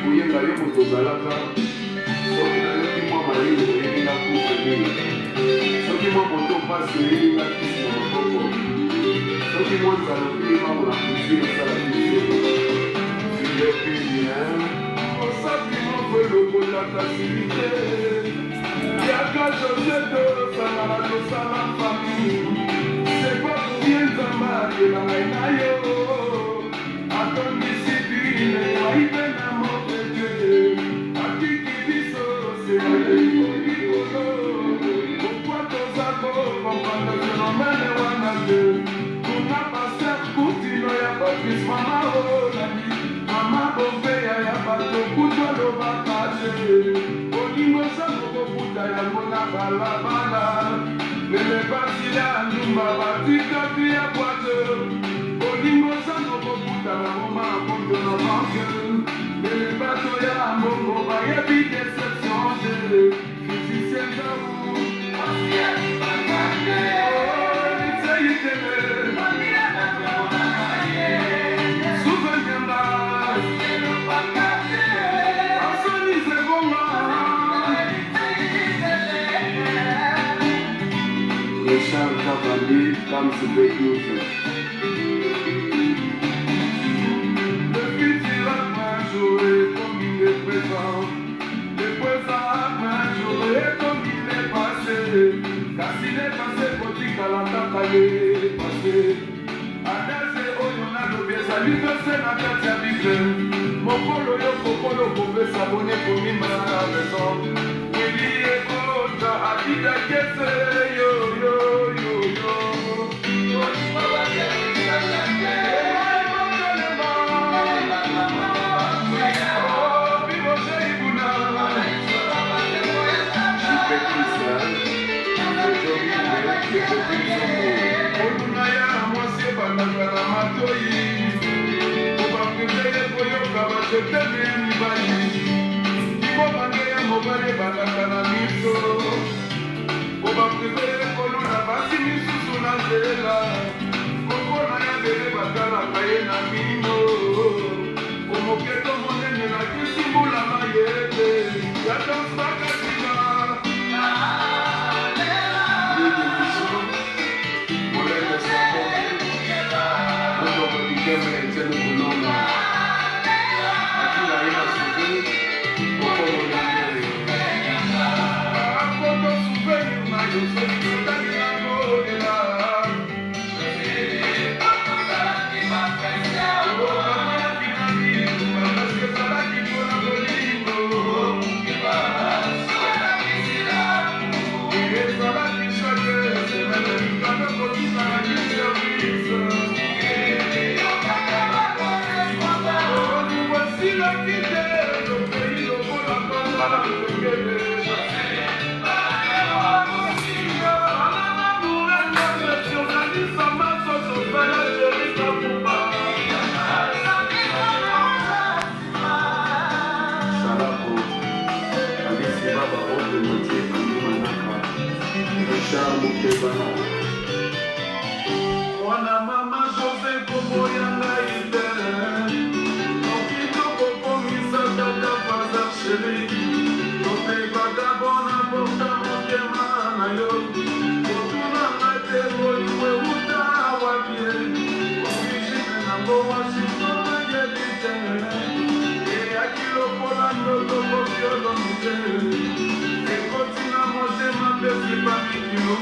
koyenga yo moto ozalaka soki nayoki mwa malili oyelinga kuzeleli soki mwa moto mpasi oyelinga kisi na maboko soki mwa nzala oyelinga mona kuzi osala kisi filepilien osaki mofelokotaka silite yaka joseto osangana tosala famille sepa kuye nzamba akela ngai na yo atondisi bine waipe na mopete atiki biso seaeikolikolo okwa tozako kompanda fenomene wana te kuna paster kutino ya papis mama olandi mama bombeya ya bato kutolobaka te olingo sango kokuta yango na balabala lele basila ndumba batikati ya bwate olingo sango kokuta bangoma kondo na banke lele bato ya mbongo bayebi deception te fisisenzamu Richard Cavalier comes to the user. Le futur a joué comme il est présent. Le présent a joué comme il est passé. Car s'il est passé, faut dire qu'à la table, il est passé. Adage, on a le bien, salut de sénateur, c'est vite. Mon polo, yo, popolo, pouvez s'abonner pour lui, ma maison. Il y est contre, à qui t'a caissé, yo, yo, yo, yo. Wana mama Jose Kobo yanga ite Okito Kobo misa tata faza sheri Kote baka bona porta moke mana yo Kotuna ngate koiwe uta wapie Okishime nango wasitona yedi tengene E akilo polando toko kiolo mite E kotina moje mapesi pamikilo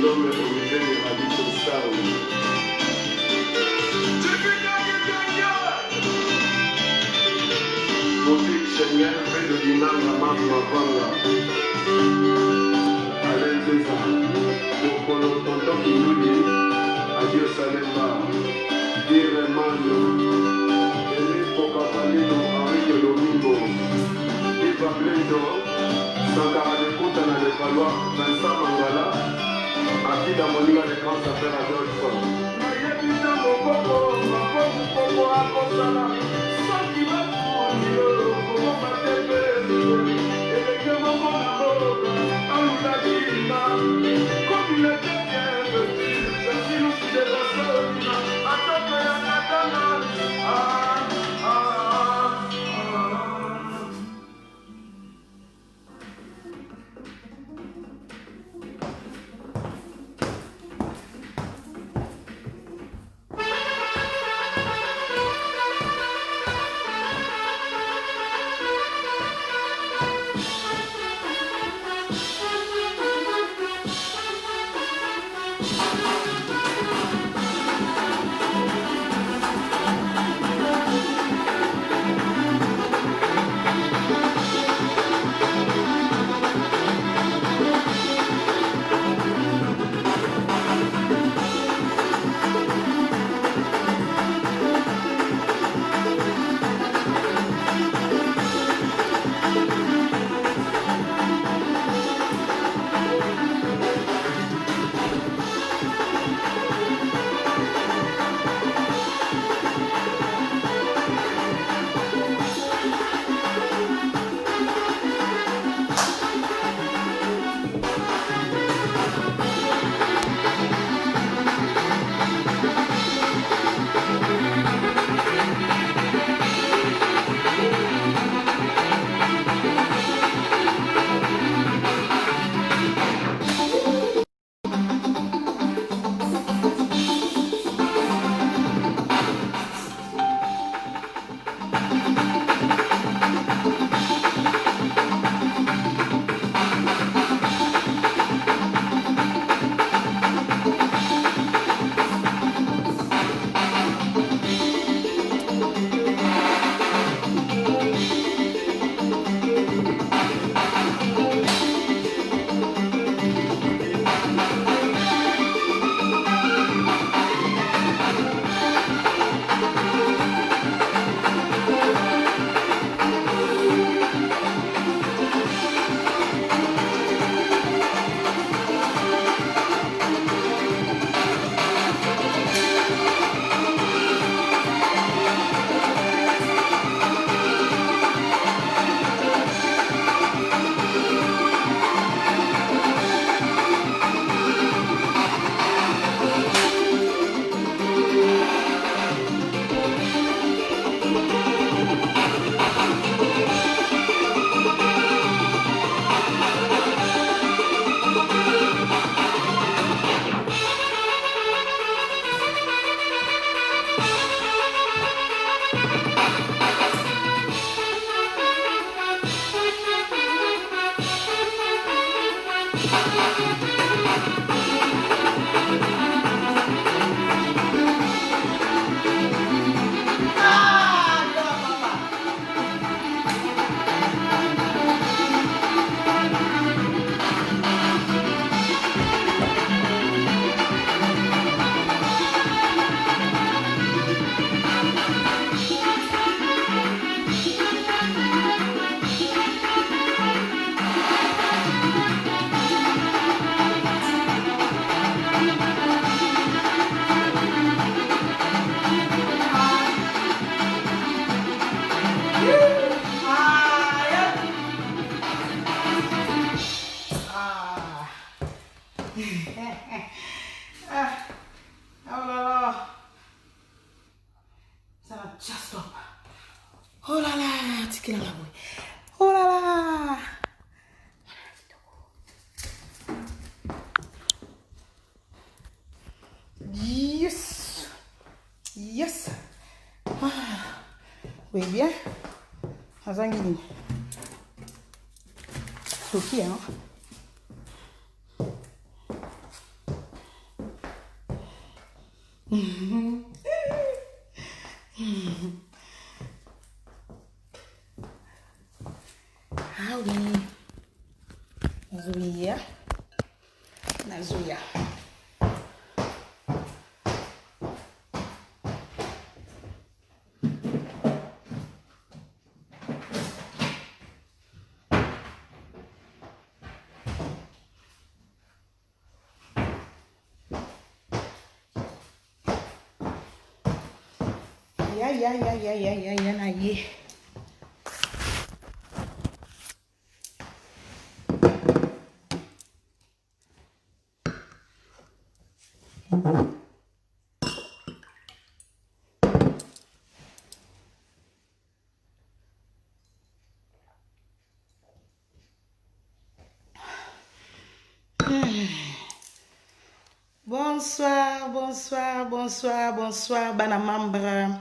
L'homme est obligé de radiquer ça. Boutique Schengen fait de l'imam la marque Mapanga. Alain César, pour le tonton qui nous dit adieu Salemba, Direman, Mitterrand, Sankara de Kouta na de Palois, Vincent Mangala, Akida Moninga de Grand Affaires à George Ford. Nayebita mokoko, makoku koko akosala, soki bakuyo, komo batepe, eleke moko na boka, aluka kima, komi le teke, Zasilu de la Sotina, Ataka ya Katana, Oh là là, tu là, oui. Oh là là. Yes. Yes. Ah. Oui, bien. Azangini. Soki, hein. Ah oui. Nazuia. Nazuia. Aïe, aïe, aïe, aïe, aïe, aïe, aïe, aïe. Bonsoir, bonsoir, bonsoir, bonsoir, bana membre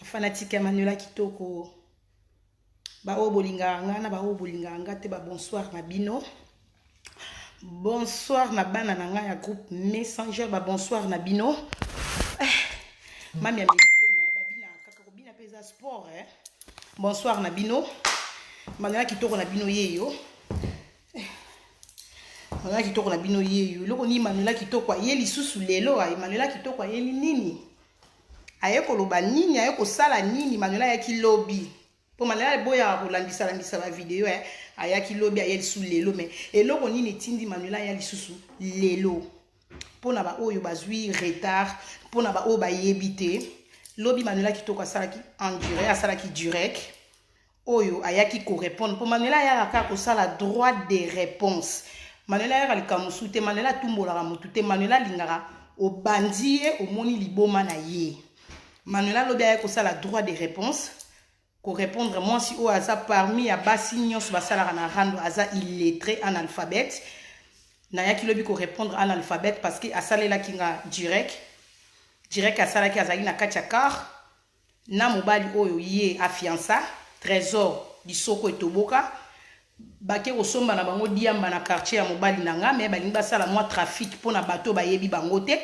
fanatique Manuela Kitoko. Ba o bolinganga na ba o bolinganga te ba bonsoir na bino. Bonsoir na bana na nga ya groupe Messenger ba bonsoir na bino. Mami ya melipe na ba bina kaka ko bina pesa sport Bonsoir na bino. Manuela Kitoko na bino yeyo. Manuela Kitoko na bino yeyo. Loko ni Manuela Kitoko ye lisusu lelo ay Manuela Kitoko ye nini? Aye ko loba nini aye ko sala nini Manuela ya ki lobby. Po Manuela boya ko landisa ba video aya ki lobby aye lisusu lelo mais eloko nini tindi Manuela ya lisusu lelo. Po na ba oyo bazwi retard, po na ba o ba yebite. Lobby Manuela Kitoko asala ki en direct, asala ki direct. Oyo aya ki ko répondre. Po Manuela ya ka ko sala droit de réponse. Manuela ya kalika musute Manuela tumbola ka mutute Manuela lingara o bandie o moni liboma na ye. Manuela lobi aya ko sala droit de réponse ko répondre moi si o aza parmi ya basi nyos basala na rando aza illettré analphabète na ya ki lobi ko répondre analphabète parce que asalela kinga direct asala ki azali na kati ya car na mobali oyo ye afiança trésor disoko etoboka bake osomba na bango diamba na quartier ya mobali na nga mais balingi basala moi trafic pona bato bayebi bango te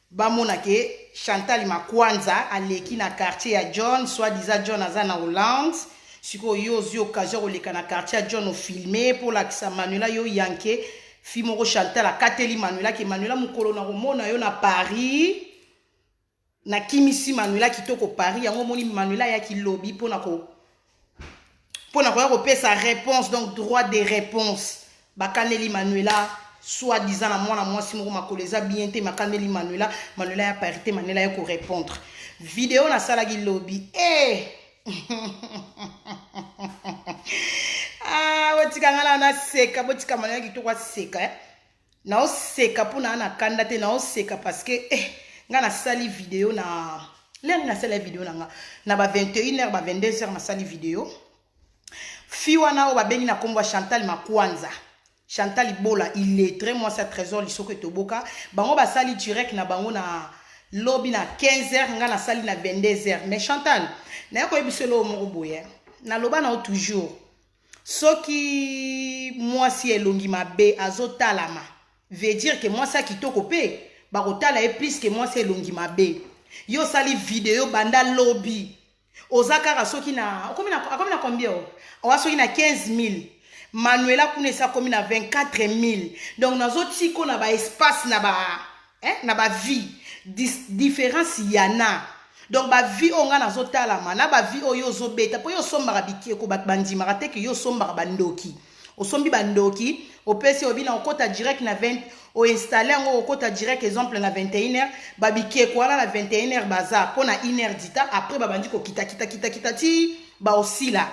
bamona ke Chantal Makwanza aleki na quartier ya John soit disant John aza na Hollande siko yo zi occasion oleka na quartier ya John o filmer pour la kisa Manuela yo yanke fimoko Chantal akateli Manuela ke Manuela mukolo na komona yo na Paris na kimisi Manuela Kitoko Paris yango moni Manuela ya ki lobby pona ko ya ko pesa réponse donc droit de réponse bakaneli Manuela soit disant na mwana mwasi moko makoleza bien te makaneli Manuela ya parité Manuela ya ko répondre vidéo na sala gi lobby botika ngana na seka botika Manuela Kitoko seka na o seka pona na kanda te na o seka parce que ngana sali vidéo na leng na sala vidéo na ba 21h ba 22h na sali vidéo fiwana o babengi na kombo Chantal Makwanza Chantal Ibola illettré moi ça trésor lisoko etoboka bango basali direct na bango na lobby na 15h nga na sali na 22h mais Chantal na yako ebiselo moko boye na loba na toujours soki moi si elongi mabe azotalama veut dire que moi ça kitoko pe bakotala e plus que moi si elongi mabe yo sali vidéo banda lobby ozakara soki na akomi na combien o soki na 15 000 Manuela kunesa komi na 24 000 donc nazo tiko na ba espace na ba vie différence yana donc ba vie onga nazo talama na ba vie oyo zo beta po yo sombara bikeko bat bandima te ke yo sombara bandoki osombi bandoki opesi obina okota direct na 20 o installer ngo okota direct exemple na 21h babikeko wana na 21h baza pona 1h dita après babandi ko kita ti ba osila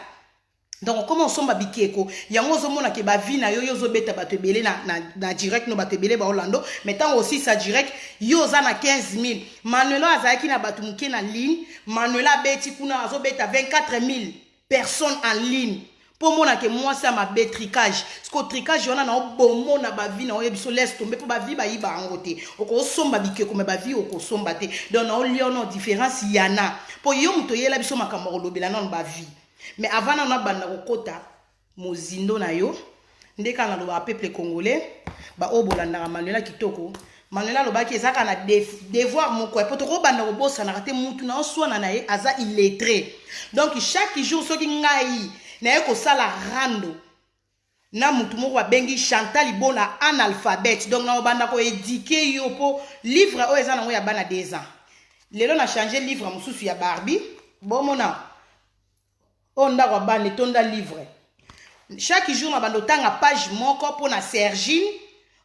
donc comment somba bikeko yango zo mona ke ba vie na yo zo beta bato belé na direct no bato belé ba Orlando mais tant aussi ça direct yo za na 15 000 Manuela azaki na bato muke na ligne Manuela beti kuna azo beta 24 000 personnes en ligne pour mona ke moi ça ma tricage parce que tricage yona na bomo na ba vie na yebiso laisse tomber pour ba vie ba yiba angote oko somba bikeko mais ba vie oko somba te donc na liono différence yana pour yo muto yela biso makambo lobela non ba vie mais avant na banda kokota mozindo na yo ndeka na loba peuple congolais ba obolanda Manuela Kitoko Manuela lobaki ezaka na devoir moko e poto ko banda ko bosa na kate mutu na oswana na ye aza illettré donc chaque jour soki ngai na ko sala rando na mutu moko bengi Chantal Ibola analphabète donc na banda ko éduquer yo po livre o ezana ngo ya bana 2 ans lelo na changer livre mususu ya Barbie bomona onda kwa bande tonda livre chaque jour na bando tanga page moko pona Sergine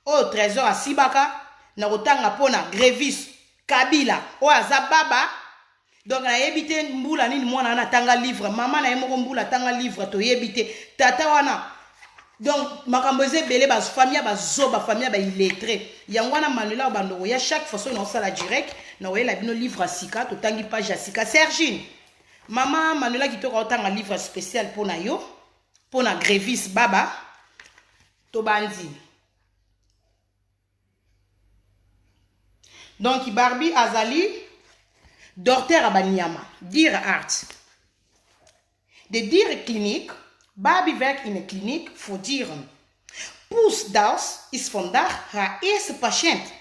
au trésor à Sibaka na kotanga pona Grévis Kabila o azababa donc nayebi te mbula nini mwana wana atanga livre mama na ye moko mbula atanga livre toyebi te tata wana donc makambo eza ebele bafamille bazoba famille baillettré yango wana manuela bandoko ya chaque façon naosala direct naoyela bino livre ya sika totangi page ya sika Sergine mama manuela kitoko aotanga livre spécial mpona yo mpona grévis baba tobandi donc Barbie azali docteur à Banyama, dire art. De dire clinique, Barbie werkt in een kliniek voor dieren. Poesdaus is vandaag haar eerste patiënt.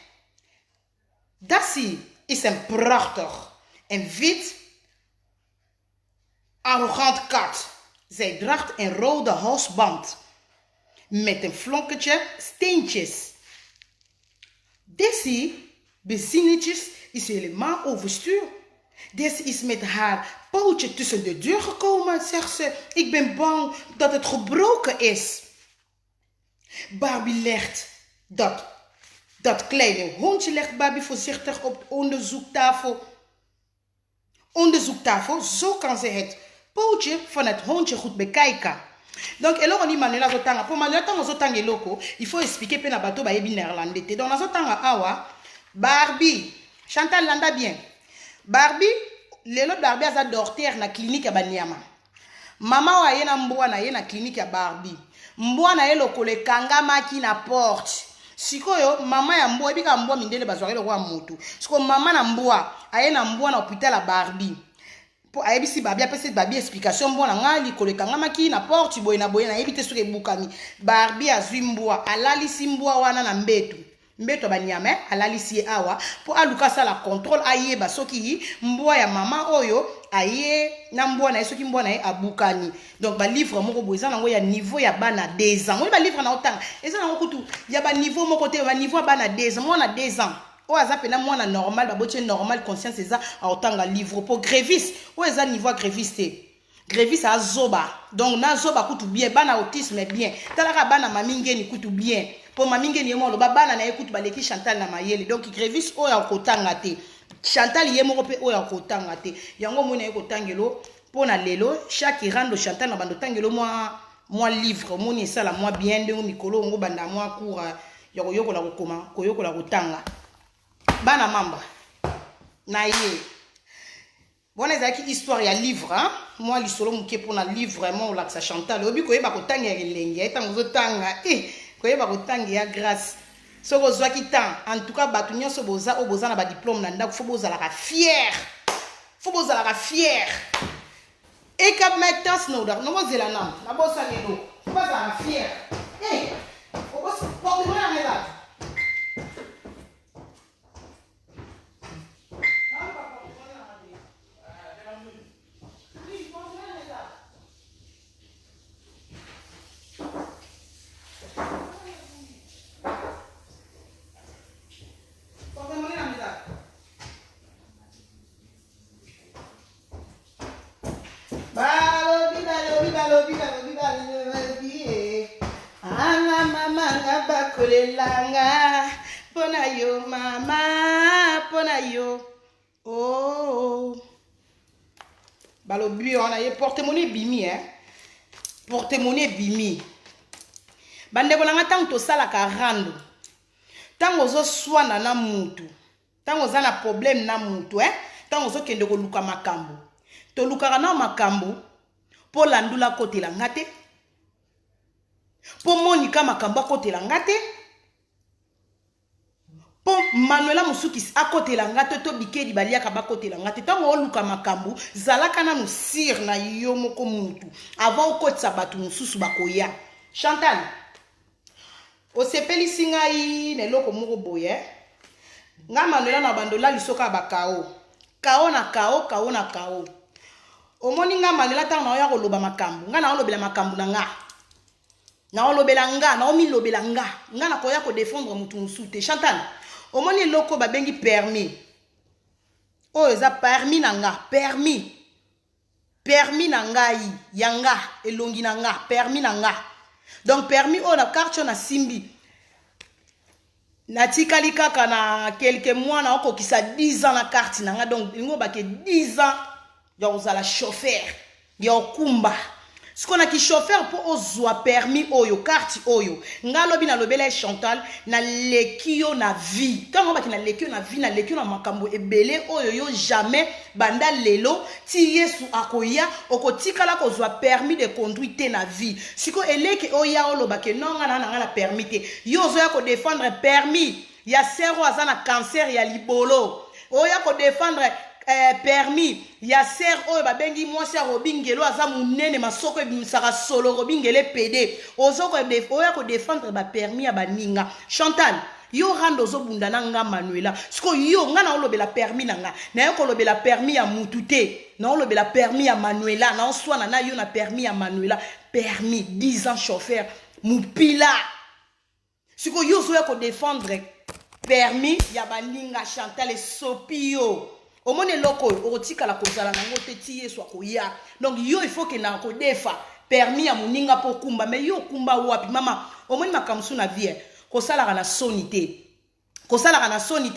Dassie is een prachtig en wit, arrogant kat. Zij draagt een rode halsband met een flonketje steentjes. Dassie, bezinnetjes, is helemaal overstuur. Deze is met haar pootje tussen de deur gekomen, zegt ze. Ik ben bang dat het gebroken is. Barbie legt dat kleine hondje legt Barbie voorzichtig op de onderzoektafel. Zo kan ze het pootje van het hondje goed bekijken. Donc, eloko ni Manuela zotanga. Pour Manuela tango zotanga eloko, il faut expliquer pe na bato ba yebi néerlandais. Donc, na zotanga awa, Barbie, Chantal landa bien. Barbie, lelo Barbie aza docteur na clinique ya Banyama. Mama wa ye na mbwa na ye na clinique ya Barbie. Mbwa na ye lokolo ekangamaki na porte. Sikoyo mama ya mbwa ebika mbwa mindele bazwaki lokwa mutu. Siko mama na mbwa aye na mbwa na hôpital ya Barbie. Po ayebisi Barbie apesi Barbie explication mbwa na nga likolo ekangamaki na porte boye na yebite soki ebukami. Barbie azwi mbwa alalisi mbwa wana na mbetu. Mbeto Banyama alalisi awa po aluka sala contrôle ayeba soki mbwa ya mama oyo aye na mbwa na soki mbwa na abukani. Donc ba livre moko boza nango ya niveau ya bana 2 ans. Moi ba livre na otanga eza nango kutu ya ba niveau moko te ba niveau bana 2 ans. Moi na 2 ans. O azape na mwana normal ba botie normal conscience eza a otanga livre pour grévis. O eza niveau grévis te. Grévis a zoba. Donc na zoba kutu bien bana autisme bien. Talaka bana mamingeni kutu bien. Pour maminge ni yemo lo bana na écoute baleki Chantal na mayele donc grévis o ya kotanga te Chantal yemo pe o ya kotanga te yango mona e kotangelo pona lelo chaque rando Chantal na bando tangelo moi livre moni sala moi bien de mikolo ngo banda moi cours ya koyokola kokoma koyokola kotanga bana mamba na ye bona ezaki histoire ya livre hein moi lisolo muke pona livre vraiment la ça Chantal obi ko yeba kotanga elenge etango zotanga koyeba kotangi ya grâce soko zwaki temps en tout cas batu nyonso boza na ba diplôme na ndako fo bozalaka fier et ka maintenant no da no bozela nam na bosa ngelo fo bozalaka fier obos porte moi na mela langa pona yo mama pona yo oh balobi on a porte-monnaie bimi porte-monnaie bimi bande bolanga tango to sala ka rando tango zo swana na mutu tango za na problème na mutu tango zo kende ko luka makambo to luka na makambo po landula kotela ngate po monika makambo akotela ngate po Manuela Musukis akotela ngate to bikedi baliaka bakotela ngate tango oluka makambo zalaka na musir na yo moko muntu avant okotsa batu mususu bakoya Chantal osepeli singai neloko moko boye nga Manuela na bandola lisoka bakao kao na kao omoni nga Manuela tango na oya koloba makambo nga na olobela makambo na nga na olobela nga na omi lobela nga na koya ko défendre mutu musute Chantal omoni loko babengi permis o eza permis na nga permis na ngai yanga elongi na nga permis na nga donc permis o na carte na simbi natikali kaka na quelques mois na okokisa 10 ans na carte nanga donc ngo bake 10 ans ya ozala chauffeur ya okumba sikona ki chauffeur po ozwa permis oyo carte oyo ngalobi na lobela Chantal na lekio na vie tango baki na lekio na vie na lekio na makambo ebele oyo yo jamais banda lelo ti Yesu akoya okotikala kozwa permis de conduire na vie siko eleke oya olobake nonga na permis te yo zo ya ko défendre permis ya sero azana cancer ya libolo oya ko défendre permis ya ser oyo babengi mwasi robingelo aza munene masoko ebimisaka solo robingele pede ozoko oya ko défendre ba permis ya baninga Chantal yo rando zobunda na nga Manuela siko yo nga na olobela permis na nga na yo kolobela permis ya mutute na olobela permis ya Manuela na oswana na yo na permis ya Manuela permis 10 ans chauffeur mupila siko yo zo ya ko défendre permis ya baninga Chantal esopio omone loko otika la kozala nango te ti Yesu akoya donc yo il faut que na ko defa permis ya muninga po kumba mais yo kumba wapi mama omone makamsu na vie ko sala na sonité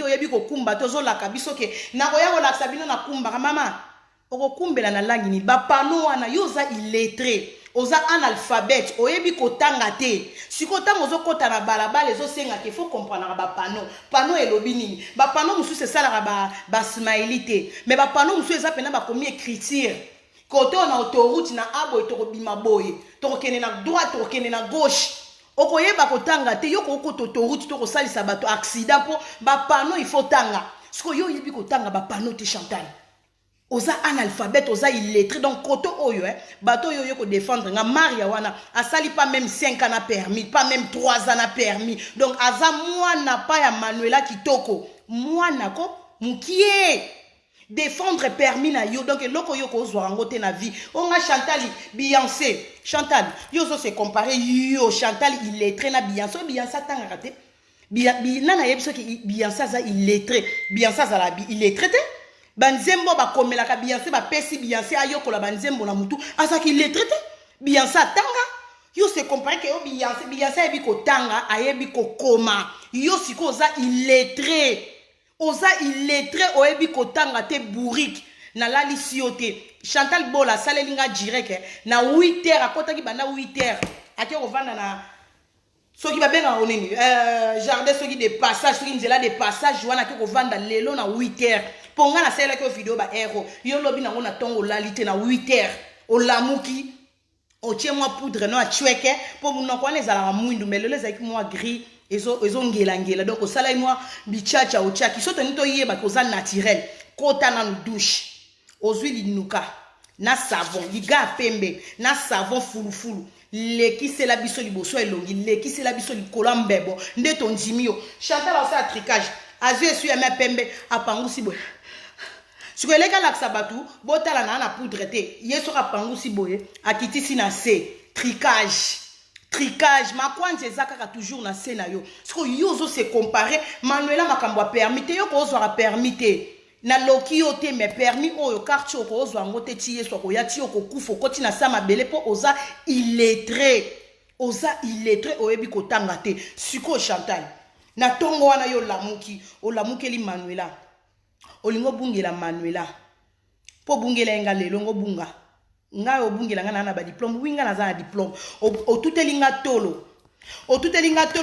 oyebi ko kumba tozo la kabiso ke na ko ya ko la sabino na kumba mama okokumbela na langi ni ba pano wana yo za illettré oza analphabète oyebi ko tanga te siko tango zo kota na balabala zo senga ke faut comprendre ba pano elobi nini ba pano musu se sala ba smiley te mais ba pano musu eza pena ba komi écriture koto na autoroute na abo to bima boye to kene na droite to kene na gauche okoyeba ko tanga te yo ko autoroute to ko salisa bato accident po ba pano il faut tanga siko yo yebi ko tanga ba pano te Chantal oza analphabète oza illettré donc koto oyo bato yo ko défendre nga Maria wana asali pas même 5 ans na permis pas même 3 ans na permis donc aza mwana pa ya Manuela kitoko mwana ko mukie défendre permis na yo donc loko yo ko ozwa ngo te na vie onga Chantal Beyoncé Chantal yo zo se comparer yo Chantal illettré na Beyoncé tanga raté nana yebso ki Beyoncé za illettré Beyoncé za la illettré te banzembo bakomela ka Beyoncé ba pesi Beyoncé ayokola banzembo na mutu asaki lettrete Beyoncé tanga yo se comparer que Beyoncé ebi ko tanga ayebi ko koma yo siko oza illettré oyebi ko tanga te bourrique na lali siote Chantal Bola salelinga direct na 8h akotaki banda 8h ake kovanda na soki babenga oneni jardin soki de passage soki nzela de passage wana ke kovanda lelo na 8h ponga na sela ke video ba ero yo lobi nango na tongo lalite na 8h olamuki otie mwa poudre no achweke po munoko wana ezala mwindu melelo ezaki mwa gris ezo ngela donc osala mwa bichacha ochaki soto nito yeba koza naturel kota na douche ozwi linuka na savon liga pembe na savon fulufulu lekisela biso liboso elongi lekisela biso likolo mbebo nde tondimi yo Chantal osa tricage azu esu ya pembe apangusi boye siko eleka laksa batu botala na poudre te yeso apangusi boye akitisi na se tricage makwanze ezaka toujours na se na yo siko yo zo se comparer Manuela makambo a permis te yo ko ozwa permis te na loki yo te me permis oyo carte yo ko ozwa ngo te ti yeso ko ya ti yo ko kufo koti na sama bele po oza illettré oyebi ko tanga te siko Chantal na tongo wana yo olamukeli Manuela olingo bungela Manuela po bungela nga lelo ngo bunga nga obungela nga na ba diplôme winga na za diplôme otutelinga tolo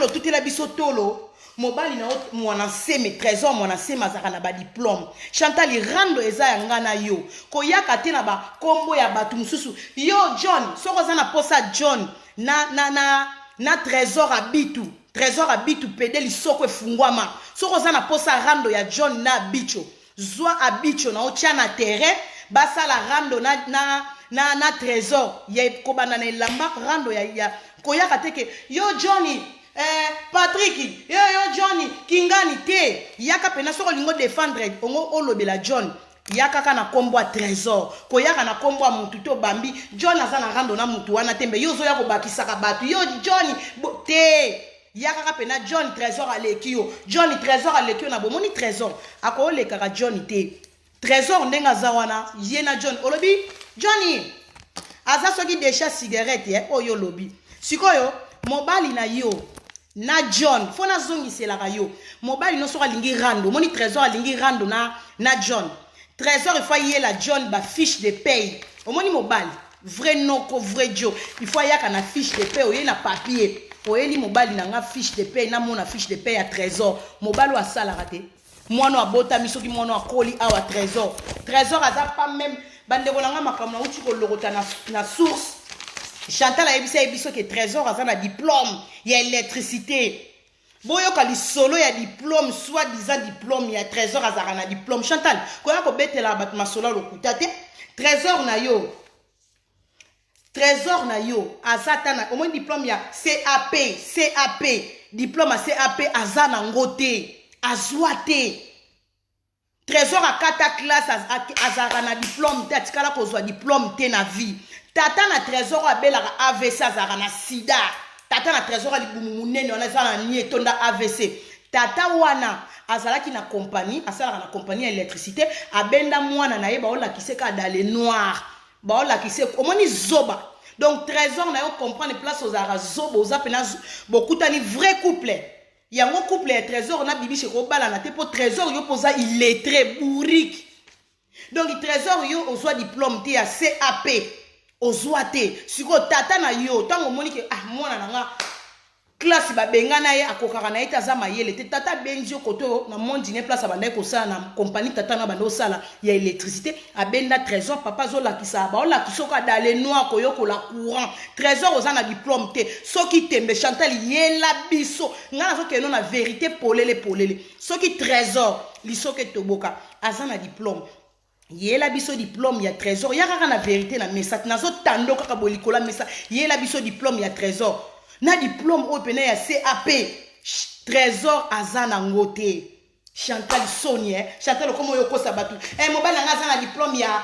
tutela biso tolo mobali na mwana seme trésor mwana seme azaka na ba diplôme Chantal rando eza ya nga na yo koyaka te na ba kombo ya batu mususu yo John soko za na posa John na trésor abitu pede lisoko efungwama soko za na posa rando ya John na bicho zwa abicho na otia na terrain basala rando na trésor ya kobana na elamba rando ya koyaka teke yo Johnny Patrick yo Johnny kingani te yaka pena soko lingo défendre ongo olobela John yaka na kombo trésor koyaka na kombo mutu to bambi John azana rando na mutu wana tembe yo zo ya kobakisaka batu yo Johnny te yaka pena John trésor alekio Johnny trésor alekio na bomoni trésor ako lekaka Johnny te trésor ndenga zawana yena John olobi Johnny aza soki déchet cigarette oyo lobi sikoyo mobali na yo na John fo na zongiselaka yo mobali no soka lingi rando moni trésor alingi rando na John trésor il faut y la John ba fiche de paye omoni mobali vrai noko vrai Joe il faut yaka na fiche de paye oye na papier oyeli mobali na nga fiche de paye na mona fiche de paye à trésor mobali wa sala raté mwana abota misoki mwana akoli awa trésor aza pas même bandeko na nga makambo na uti ko lokota na source Chantal a yebiso que trésor aza na diplôme ya électricité boyoka lisolo ya diplôme soit disant diplôme ya trésor azaka na diplôme Chantal koya ko betela bat masolo lokuta te trésor na yo azata na au moins diplôme ya CAP diplôme à CAP aza na ngote azwate trésor a kata classe azaka na diplôme te atikala kozwa diplôme te na vie tata na trésor abelaka AVC azaka na sida tata na trésor alibumu munene wana eza na nie etonda AVC tata wana azalaki na compagnie asalaka na compagnie ya électricité abenda mwana na ye baolakise ka dale noir baolakise omoni zoba donc trésor na yo comprendre place ozalaka zoba oza pena bokutani vrai couple yango couple ya trésor na bibi chez kobala na te po trésor yo poza illettré bourrique donc trésor yo ozwa diplôme te ya CAP ozwa te siko tata na yo tango moni ke mwana nanga classe babenga na ye akokaka na ye taza mayele te tata benzi yo koto na monde ne place abandai kosala na compagnie tata na bando sala ya électricité abenda trésor papa zolakisa ba olakisa ka dale noir koyokola courant trésor oza na diplôme te soki tembe Chantal yela biso nga nazo keno na vérité polele soki trésor lisoke toboka aza na diplôme yela biso diplôme ya trésor ya kaka na vérité na message nazo tando kaka bolikola message yela biso diplôme ya trésor na diplôme open ya CAP trésor azana ngote Chantal Sonia Chantal comme yo kosa batu mobile nga azana diplôme ya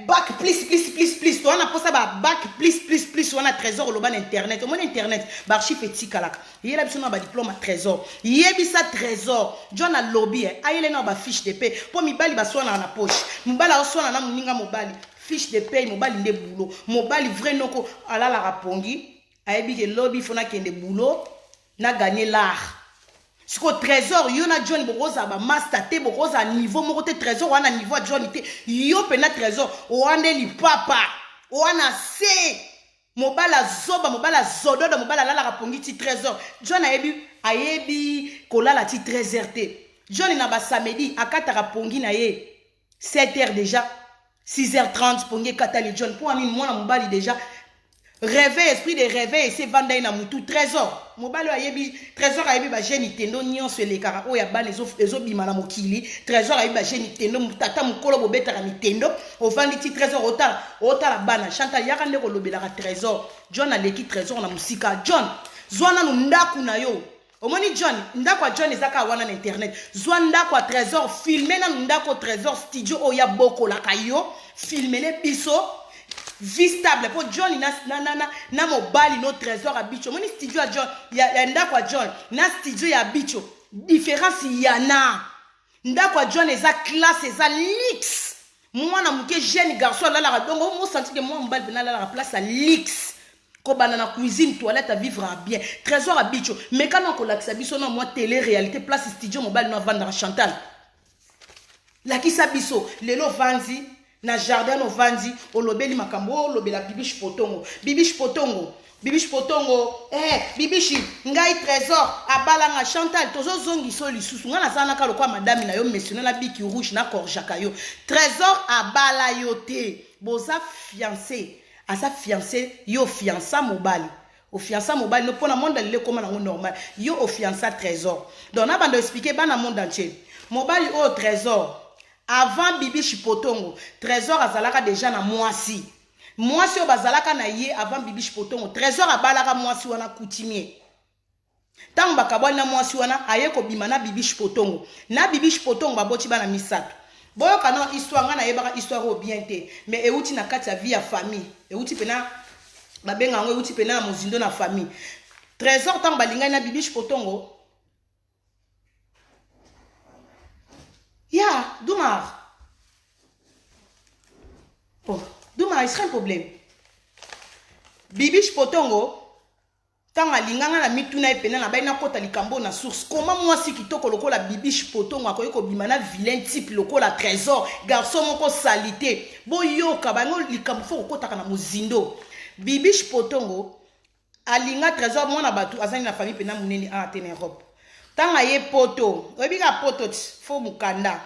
bac plus to na posa ba bac plus wana trésor lo ban internet mon internet ba archive etikalaka yela biso na ba diplôme trésor yebisa trésor John a lobby ayele na ba fiche de paie po mibali ba swana na poche mobali oswana na muninga mobali fiche de paie mobali nde boulot mobali vrai noko alala rapongi ayebi ke lobby fona kende boulot na gagner l'art siko trésor yo na John bokoza ba master te bokoza niveau moko te trésor wana niveau John te yo pena trésor oande li papa oana se mobala zoba mobala zododo mobala lala rapongi ti trésor John ayebi kolala ti 13h te John na ba samedi akata rapongi na ye 7h déjà 6h30 pongi katali John pour ami mwana mobali déjà réveil esprit de réveil c'est vanda na mutu trésor mobali ayebi trésor ayebi ba jeune tendo nyonso elekaka oya ba ezo bima na mokili trésor ayebi ba jeune tendo tata mukolo bobetaka mitendo ovandi ti trésor otala bana Chantal yaka ndeko lobelaka trésor John aleki trésor na musika John zwana no ndaku na yo omoni John ndako John ezaka wana na internet zwa ndako trésor filmer na ndako trésor studio oya boko la kayo filmer le biso vie stable pour John na mobali no trésor à bicho moni studio à John ya ndako John na studio ya bicho différence yana ndako John eza classe eza lix mwana muke jeune garçon là la donc on senti que moi mobali na la place à lix ko bana na cuisine toilette à vivre bien trésor à bicho mais quand on kolakisa biso na moi télé réalité place studio mobali no vendre Chantal la kisa biso lelo vanzi na jardin no vandi olobeli makambo olobela bibishi potongo bibishi potongo bibishi ngai trésor abalanga Chantal tozo zongi so lisusu ngana sana ka lokwa madame na yo mentionné la biki rouge na korjaka yo trésor abala yo te boza fiancé asa fiancé yo fiança mobali au fiança mobali no pona monde le comme na normal yo au fiança trésor donc na bando expliquer bana monde entier mobali au trésor avant bibi chipotongo trésor azalaka déjà na mwasi o bazalaka na ye avant bibi chipotongo trésor abalaka mwasi wana coutumier tango bakabwani na mwasi wana aye ko bima na bibi chipotongo baboti bana misato boyoka na histoire nga na yebaka histoire o bien te mais euti na kati ya vie ya famille euti pena babenga ngo euti pena na mozindo na famille trésor tango balingani na bibi chipotongo ya Doumar. Oh, Doumar, il serait un problème. Bibiche Potongo, tant alinganga na mituna epena na baina kota likambo na source comment moi si kitoko lokola Bibiche Potongo akoyi ko bimana vilain type lokola trésor garçon moko salité boyoka bango likambo fo kota na mozindo Bibiche Potongo alinga trésor mwana batu azani na famille pena munene a tene Europe tant aye poto obika poto fo mukanda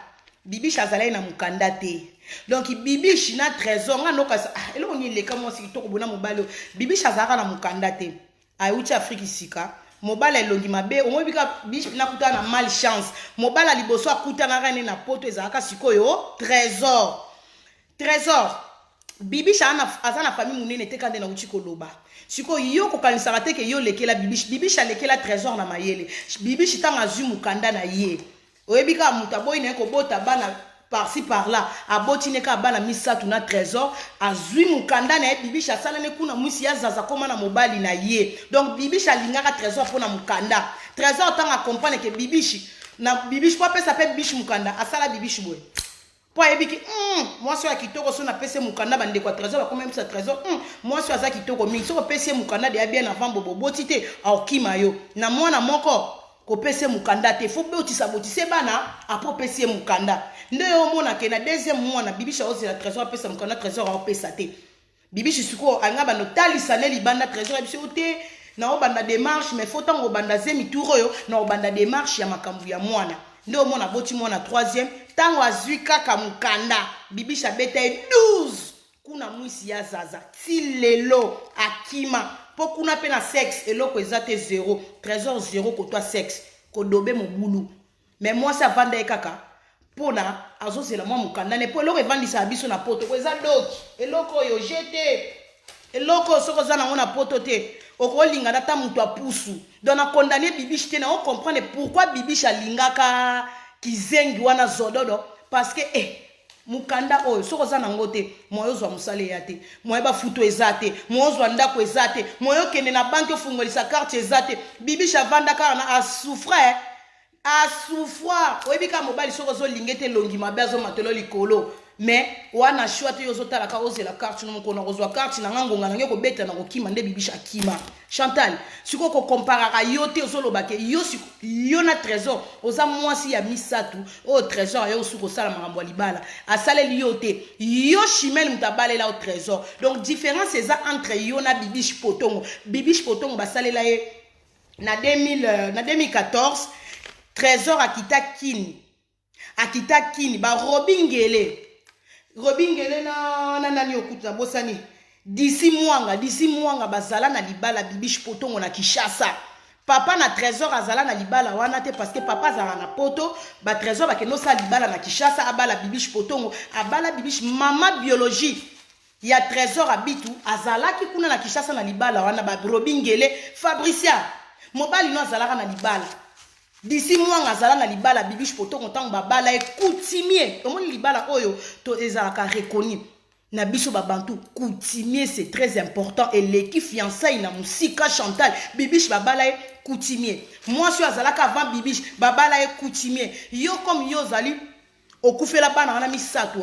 Bibiche azalai na mukanda te donc Bibiche na trésor nga noka eloko ni leka moi si kitoko bona mobalo Bibiche azalaka na mukanda te ayuti Afrique sika mobala elongi mabe omobika Bibiche na kuta na malchance mobala liboso akuta na rene na poto ezalaka sikoyo trésor Bibiche aza na famille munene te kande na uti koloba sikoyo yo kokanisaka te ke yo lekela Bibiche alekela trésor na mayele Bibiche tanga azwi mukanda na ye oyebika mutu aboyi na ye kobota bana par-ci par-là aboti neka bana misatu na trésor azwi mukanda na ye Bibiche asalane kuna mwisi ya zaza koma na mobali na ye donc Bibiche alingaka trésor pona mukanda trésor tanga comprendre ke Bibiche po apesa pe Bibiche mukanda asala Bibiche boye po ayebiki mwasi ya kitoko so na pese mukanda bande kwa trésor bakoma misa trésor mwasi aza kitoko mingi so pese mukanda de bien avant bobo boti te aokima yo na mwana moko kopese mukanda te fo beotisa botise bana apo pese mukanda nde yo mona ke na deuxième mwana Bibiche ozela trésor apesa mukanda trésor aopesa te Bibiche siko anga bano talisa ne libanda trésor biso te na obanda démarche mais faut tango banda zemi tour yo na obanda démarche ya makambu ya mwana nde yo mona boti mwana troisième tango azwi kaka mukanda Bibiche abeta 12 kuna mwisi ya zaza ti lelo akima po kuna pe na sexe eloko ezate 0 trésor 0 kotwa sexe kodobe mobulu mais moi ça vanda ekaka pona azozela mwa mukanda ne po eloko evandisa biso na poto ko eza doki eloko yo jete eloko soko za nango na poto te okolinga data mutu apusu donc na condamner Bibiche te na on comprendre pourquoi Bibiche alingaka kizengi wana zododo parce que mukanda oyo soko za nango te moyo zwa musale ya te moyo ba futo ezate moyo zwa ndako ezate moyo kende na banque ofungolisa carte ezate Bibiche avanda ka na asouffrir oyebika mobali soko zo lingete longi mabe azo matelo likolo mais wana choix te yozo tala ka ozela carte no moko na kozwa carte na ngonga na ngeko beta na kokima nde Bibiche akima Chantal siko ko comparera yo te ozoloba ke yo na trésor oza mwasi ya misatu o trésor yo suko sala makambo libala asaleli yo te yo chimel mutabalela au trésor donc différence eza entre yo na Bibiche Potongo basalela ye na 2014 trésor akita kini ba Robingele na nani okuta bosani d'ici mwanga bazala na libala Bibiche Potongo na Kinshasa papa na trésor azala na libala wana te parce que papa azala na poto ba trésor bakeno sa libala na Kinshasa abala Bibiche Potongo abala Bibiche mama biologie ya trésor abitu azalaki kuna na Kinshasa na libala wana ba Robingele Fabricia mobali no azalaka na libala d'ici mwanga azala na libala Bibiche Potongo tango babala coutumier tomoni libala oyo to ezalaka reconnu na biso babantu coutumier c'est très important et l'équipe fiançailles na musika Chantal Bibiche babala coutumier moi je azalaka avant Bibiche babala coutumier yo comme yo zali okufela bana wana misato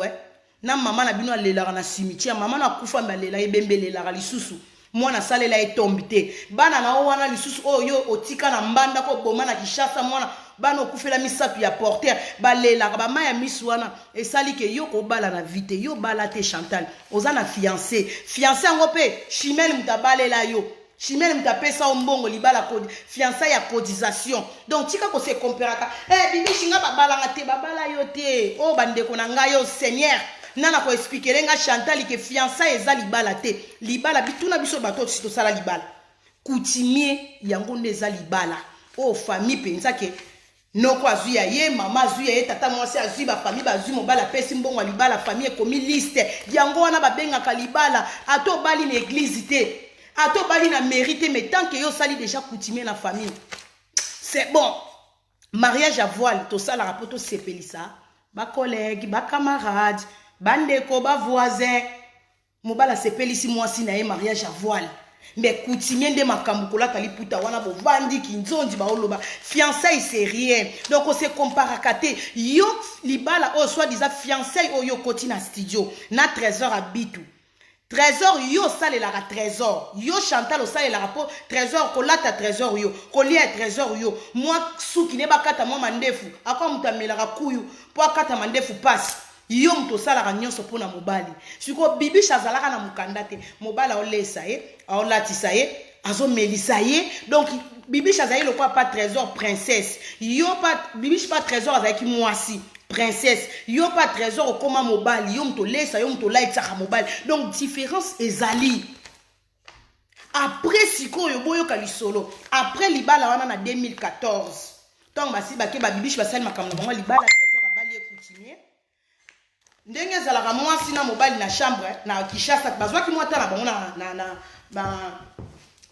na mama na bino alelaka na cimetière mama na kufa mbalela ebembelelaka lisusu mwana salela etombite bana na wana lisusu oyo otika na mbanda ko boma na Kinshasa mwana bana okufela misatu ya porter balelaka ba maya misu wana esali ke yo ko bala na vite yo bala te Chantal oza na fiancé ngo pe chimel mutabalela yo chimel mutapesa ombongo libala code fiancé ya cotisation donc tika ko se comparaka Bibiche nga babala ngate babala yo te o bandeko na nga yo Seigneur nana ko expliquer nga Chantal que fiançailles eza libala te libala bituna biso bato to sala libala coutumier yango ndeza libala o famille penza ke noko azui ya ye mama azui ya ye tata mwasi azui ba famille bazui mobala pesi mbongo libala famille komi liste yango wana babengaka libala ato bali na église te ato bali na mérite mais tant que yo sali déjà coutumier na famille c'est bon mariage à voile to sala rapoto sepelisa ba collègue ba camarade bandeko ba voisin mobala sepelisi mwasi na ye mariage à voile mais coutumier nde makambu kolata liputa wana bo vandi kinzonzi ba oloba fiançailles c'est rien donc on se compare kate yo libala o soit disant fiançailles o yo koti na studio na trésor abitu Trésor yo salelaka trésor. Yo Chantal osalelaka po trésor kolata trésor yo. Kolia trésor yo. Moi suki ne bakata moi mandefu. Akwa mutamelaka kuyu po akata mandefu passe. Yo mto salaka nyonso pona mobali. Siko bibi shazalaka na mukanda te. Mobala olesa ye, aolatisa ye, azo melisa ye. Donc bibi shazayi le quoi pas trésor princesse. Yo pas bibi pas trésor avec moi si. Princesse, yo pas trésor au coma mobile, yo mto lesa, yo mto like saka mobile. Donc différence ezali. Après siko yo boyo kali solo. Après libala wana na 2014. Tant basi bake ba bibish basali makamna bango libala trésor abali continuer. Ndenge zalaka mwasi na mobile na chambre na Kishasa bazwaki mwata na bango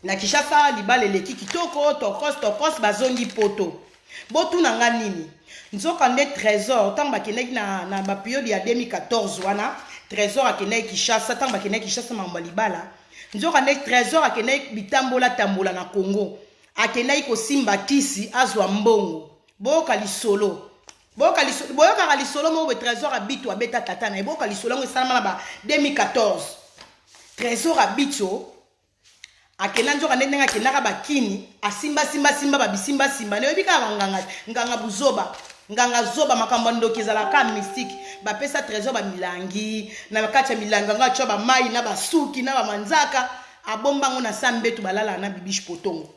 na Kishasa libala eleki kitoko tokos bazongi poto. Botu nanga nini? Nzoka nde trésor tant bakeneki na ba période ya 2014 wana trésor akeneki Kishasa tant bakeneki Kishasa mamba libala nzoka nde trésor akeneki bitambola tambola na Congo akeneki kosimba kisi azwa mbongo boka lisolo boka lisolo mo be trésor abito abeta tata na boka lisolo ngo esala na ba 2014 trésor abito akena nzoka nde nga kenaka bakini asimba ba bisimba ne bika nganga buzoba nganga zoba makambo ndoki ezalaka mystique bapesa trésor ba milangi na kati ya milanga nga tyo ba mai na basuki na ba manzaka abomba ngo na sambetu balala na bibish potongo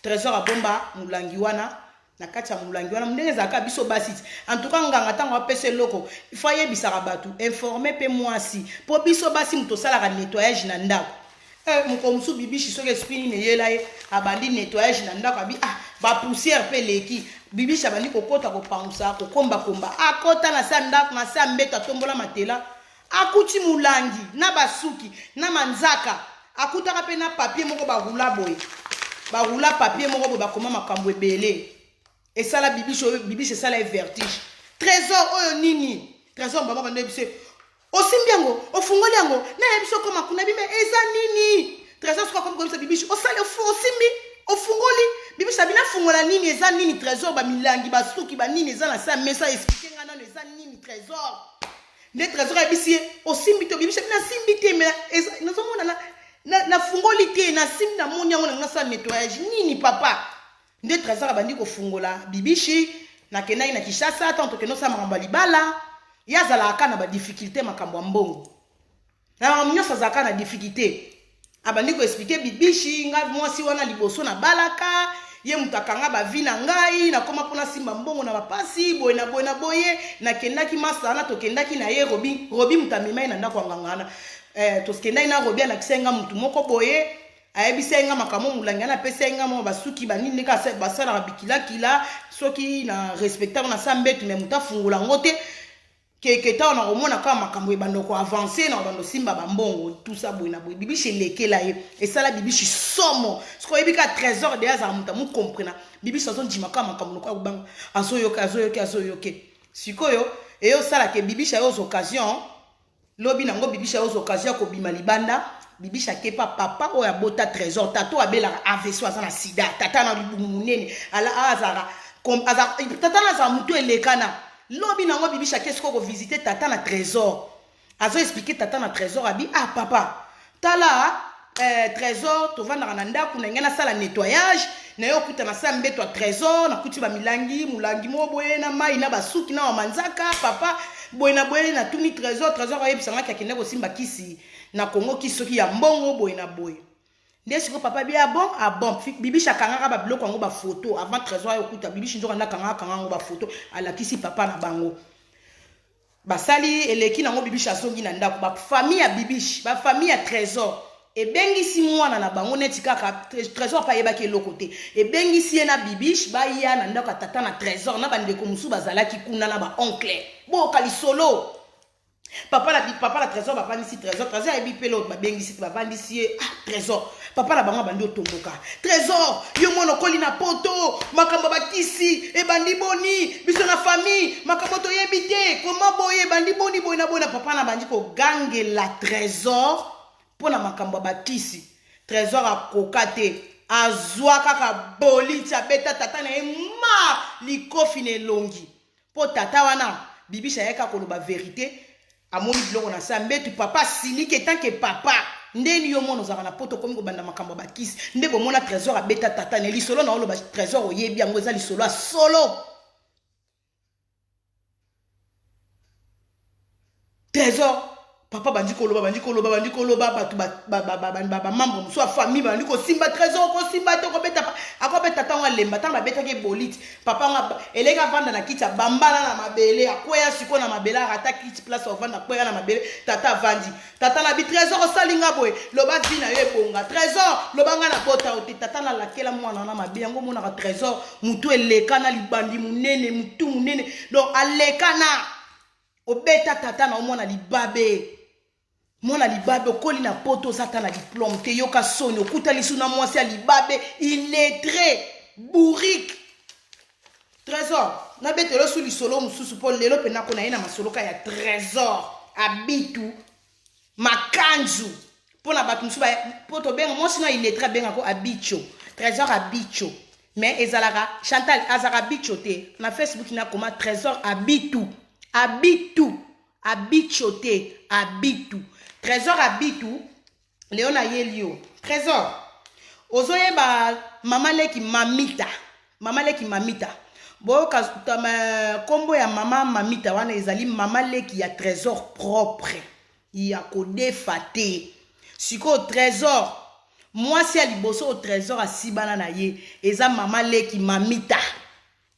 trésor abomba mulangi wana na kati ya mulangi wana ndenge ezalaka biso basi en tout cas nganga tango apesa loko il faut yebisaka batu informer pe mwasi po biso basi muto salaka nettoyage na ndako mukomsu bibishi soki esprit ne yela ye abandi nettoyage na ndako abi ba poussière pe leki bibishi abandi kokota kopangusa kokomba akota na sa ndako na sa mbeto atombola matela akuti mulangi na basuki na manzaka akutaka pe na papier moko barula papier moko boye bakoma makambo ebele esala bibishi esala vertige trésor oyo nini trésor baba bando ebise osimbi yango ofungoli yango na yebiso koma kuna bime eza nini trésor soka comme ça bibishi osali osimbi ofungoli bibishi abina fungola nini eza nini trésor ba milangi basuki ba nini eza na sa mesa expliquer ngana no eza nini trésor ne trésor ebisi osimbi to bibishi abina simbi te mais eza nazomona na fungoli te na simbi na moni yango na sa nettoyage nini papa nde trésor abandi ko fungola bibishi na kenai na Kishasa tanto keno sa maramba libala yazala akana ba difficulté makambo mbongo na mnyosa zaka na difficulté abandi ko expliquer bibishi nga mwasi wana liboso na balaka ye mutakanga ba vina ngai na koma pona simba mbongo na bapasi boye na kendaki masana to kendaki na ye robi mutamima na ndako ngangana to skendai na robi na kisenga mutu moko boye ayebisenga makamo mulangana pesenga mo basuki banini ka basala bikila soki na respectant na sambetu me mutafungula ngote keketa on a romona kama makambo ebando ko avancer na bando simba bambongo tout ça boina boy bibishi lekela ye et ça la bibishi somo ce ko ebika trésor de za muta mu comprena bibishi so ndima kama makambo ko banga azoyoke sikoyo et yo sala ke bibishi a aux occasions lobi nango bibishi a aux occasions ko bima libanda bibishi akepa papa o ya bota trésor tato abela aveso azana sida tata na libumu munene ala azara comme azara tata na za mutu elekana lobi nango bibishi qu'est-ce qu'on visiter tata na trésor azo expliquer tata na trésor abi papa tala trésor to vanda na ndako na ngena sala nettoyage na yo kuta na sambe to trésor na kuti ba mulangi mo boye na mai na basuki na manzaka papa boye na tuni trésor ayebisanga kakende ko simba kisi na Congo kisoki ya mbongo boye na boye ndesiko papa bia bon bibishi akangaka ba biloko ngo ba photo avant trésor yo kuta bibishi nzoka ndakanga ngo ba photo alakisi papa na bango basali eleki nango bibishi asongi na ndako ba famille ya bibishi ba famille ya trésor ebengisi mwana na bango neti kaka trésor pa yebaki eloko te ebengisi ye na bibishi baya na ndako tata na trésor na bandeko musu bazalaki kuna na ba oncle boka lisolo papa la trésor ba vandisi trésor ebi pelo ba bengisi ba vandisi trésor papa la bango bandi otomboka trésor yo mono koli na poto makambo bakisi e bandi boni biso na famille makambo to yebite koma boye bandi boni boye na papa na bandi ko gange la trésor pona makambo bakisi trésor akokate azwa kaka boli beta tata na likofi ne longi po tata wana bibisha yaka koloba vérité amoni biloko na sa mbetu papa silike tant que papa ndeni yo mona ozaka na poto komi kobanda makambo bakisi nde bomona trésor abeta tata ne lisolo na oloba trésor oyebi yango eza lisolo a solo trésor papa bandi koloba bato bamambre mosusu ya famille bandi kosimba trésor kosimba te akobeta ntango alemba ntango babetaki eboliti papa ngo eleki avanda na kiti abambala na mabele akweya siko na mabele arata kiti place ovanda akweya na mabele tata avandi tata na bi trésor osalinga boye loba vi na yo ebonga trésor loba nga na bota ote tata nalakela mwana wana mabe yango monaka trésor mutu eleka na libandi munene mutu munene donc aleka na obeta tata na omona libabe mwana libabe okoli na poto ozata na diplôme te yoka soni okuta lisu na mwasi ya libabe illettré bourrique trésor nabetelo su lisolo mosusu mpo lelo mpe nako na ye na masoloka ya trésor abitu makanzu mpo na bato mosusu mpo tobenga mwasi na illettré abengako abicho trésor abicho mais ezalaka Chantal azaka abicho te na Facebook nakoma trésor abitu abicho te abitu trésor abitu leo na ye lio trésor ozoyeba mama leki mamita boyoka kombo ya mama mamita wana ezali mama leki ya trésor propre ya kodefa te sikoyo trésor mwasi ya liboso o trésor asibana na ye eza mama leki mamita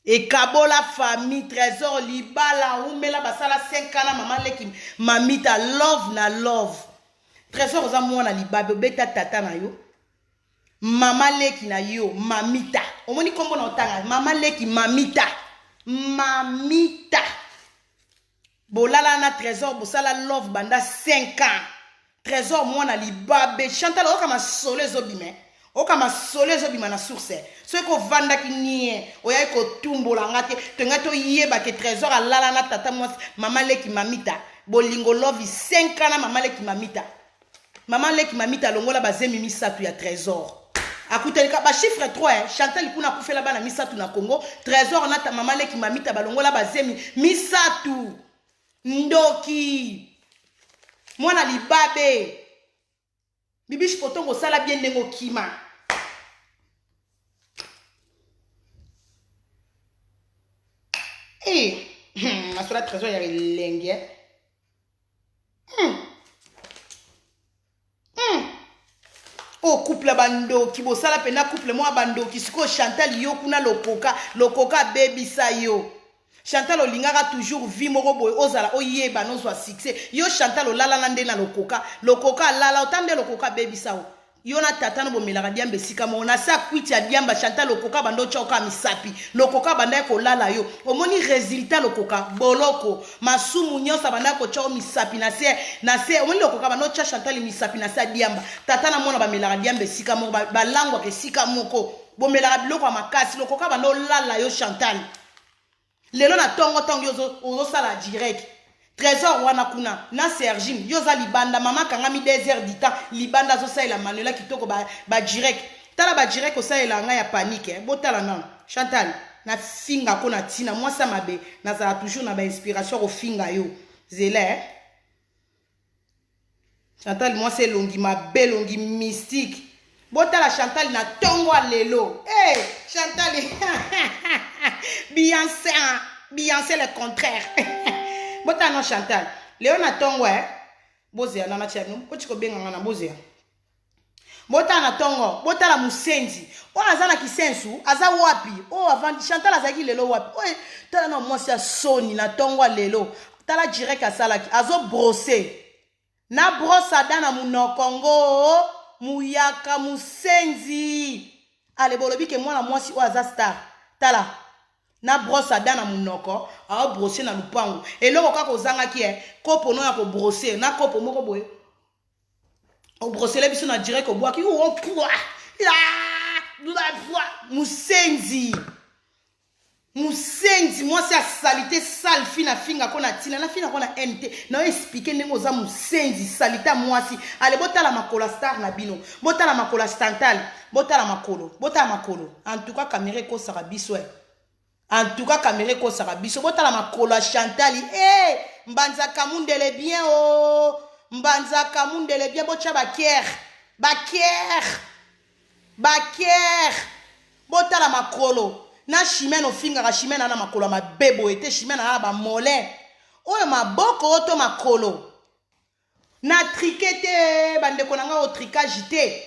ekabola famille trésor libala umela basala 5 ans na mama leki mamita love na love trésor oza mwana libabe obeta tata na yo mama leki na yo mamita omoni kombo na otanga mama leki mamita bolala na trésor bosala love banda 5 ans trésor mwana libabe Chantal okama solo ezobime okama solo ezobima na source soki kovandaki nie oyai kotumbola nga te tongai toyeba ke trésor alala na tata mwasi mama leki mamita bolingo lovi 5 ans na mama leki mamita longola bazemi misato ya trésor akutelika bachiffre 3 Chantal kuna kufela bana misatu na Congo trésor na mama leki mamita balongola bazemi misatu ndoki mwana libabe bibishi potongo sala bien nengo kima nasala trésor ya lenge o couple bandoki bosala pena couple mwa bandoki siko Chantal yo kuna lokoka bebisa yo Chantal olingaka toujours vie moko boye ozala oyeba nozwa succès yo Chantal olala na nde na lokoka alala otande lokoka bebisa o yo na tata no bomelaka diamba esika mo na sa kwiti ya diamba Chantal lokoka bando choka misapi lokoka banda ko lala yo omoni résultat lokoka boloko masumu nyosa banda ko choka misapi na se omoni lokoka bando cha Chantal misapi na sa diamba tata na mona bamelaka diamba esika mo balangwa ke esika moko bomelaka biloko ya makasi lokoka bando lala yo Chantal lelo na tongo ozosala direct trésor wana kuna na Sergine yoza libanda mama kangami 2 heures du temps libanda zosalela manuela kitoko ba direct tala ba direct osalela nga ya panique botala nana Chantal na finga ko na tina mwasa mabe nazala toujours na ba inspiration ofinga yo zele Chantal mwasa elongi mabe longi mystique botala Chantal na tongo lelo Chantal Beyoncé le contraire bota no Chantal leo na tongo bozea na chanu ko chiko benga na bozea bota na tongo bota la musenzi o azana kisensu aza wapi avant Chantal azaki lelo wapi tala na mwasi ya soni na tongo lelo tala direct asalaki azo brosser na brosa dana munokongo muyaka musenzi ale bolobi ke mwana mwasi o aza star tala na brosse dana munoko a brosser na lupango eloko kaka ozangaki kopo no ya ko brosser na kopo moko boye o brosser le biso na direct ko boaki o poa musenzi mwasi ya salite sale fina finga kona tina na fina kona NT na expliquer ndenge oza musenzi salita mwasi ale botala makola star na bino botala makola Chantal botala makolo en tout cas caméra ko sara biso En tout cas, caméra ko sarabiso. Bota la makolo à Chantal. Eh, mbanza kamundele bien oh. Mbanza kamundele bien. Bocha bakier. Bakier. Bakier. Bota la makolo. Na chimene o finga ka chimene na makolo ma bebo ete chimene na ba molin. Oyo maboko oto makolo. Na trikete bande konanga o tricage te.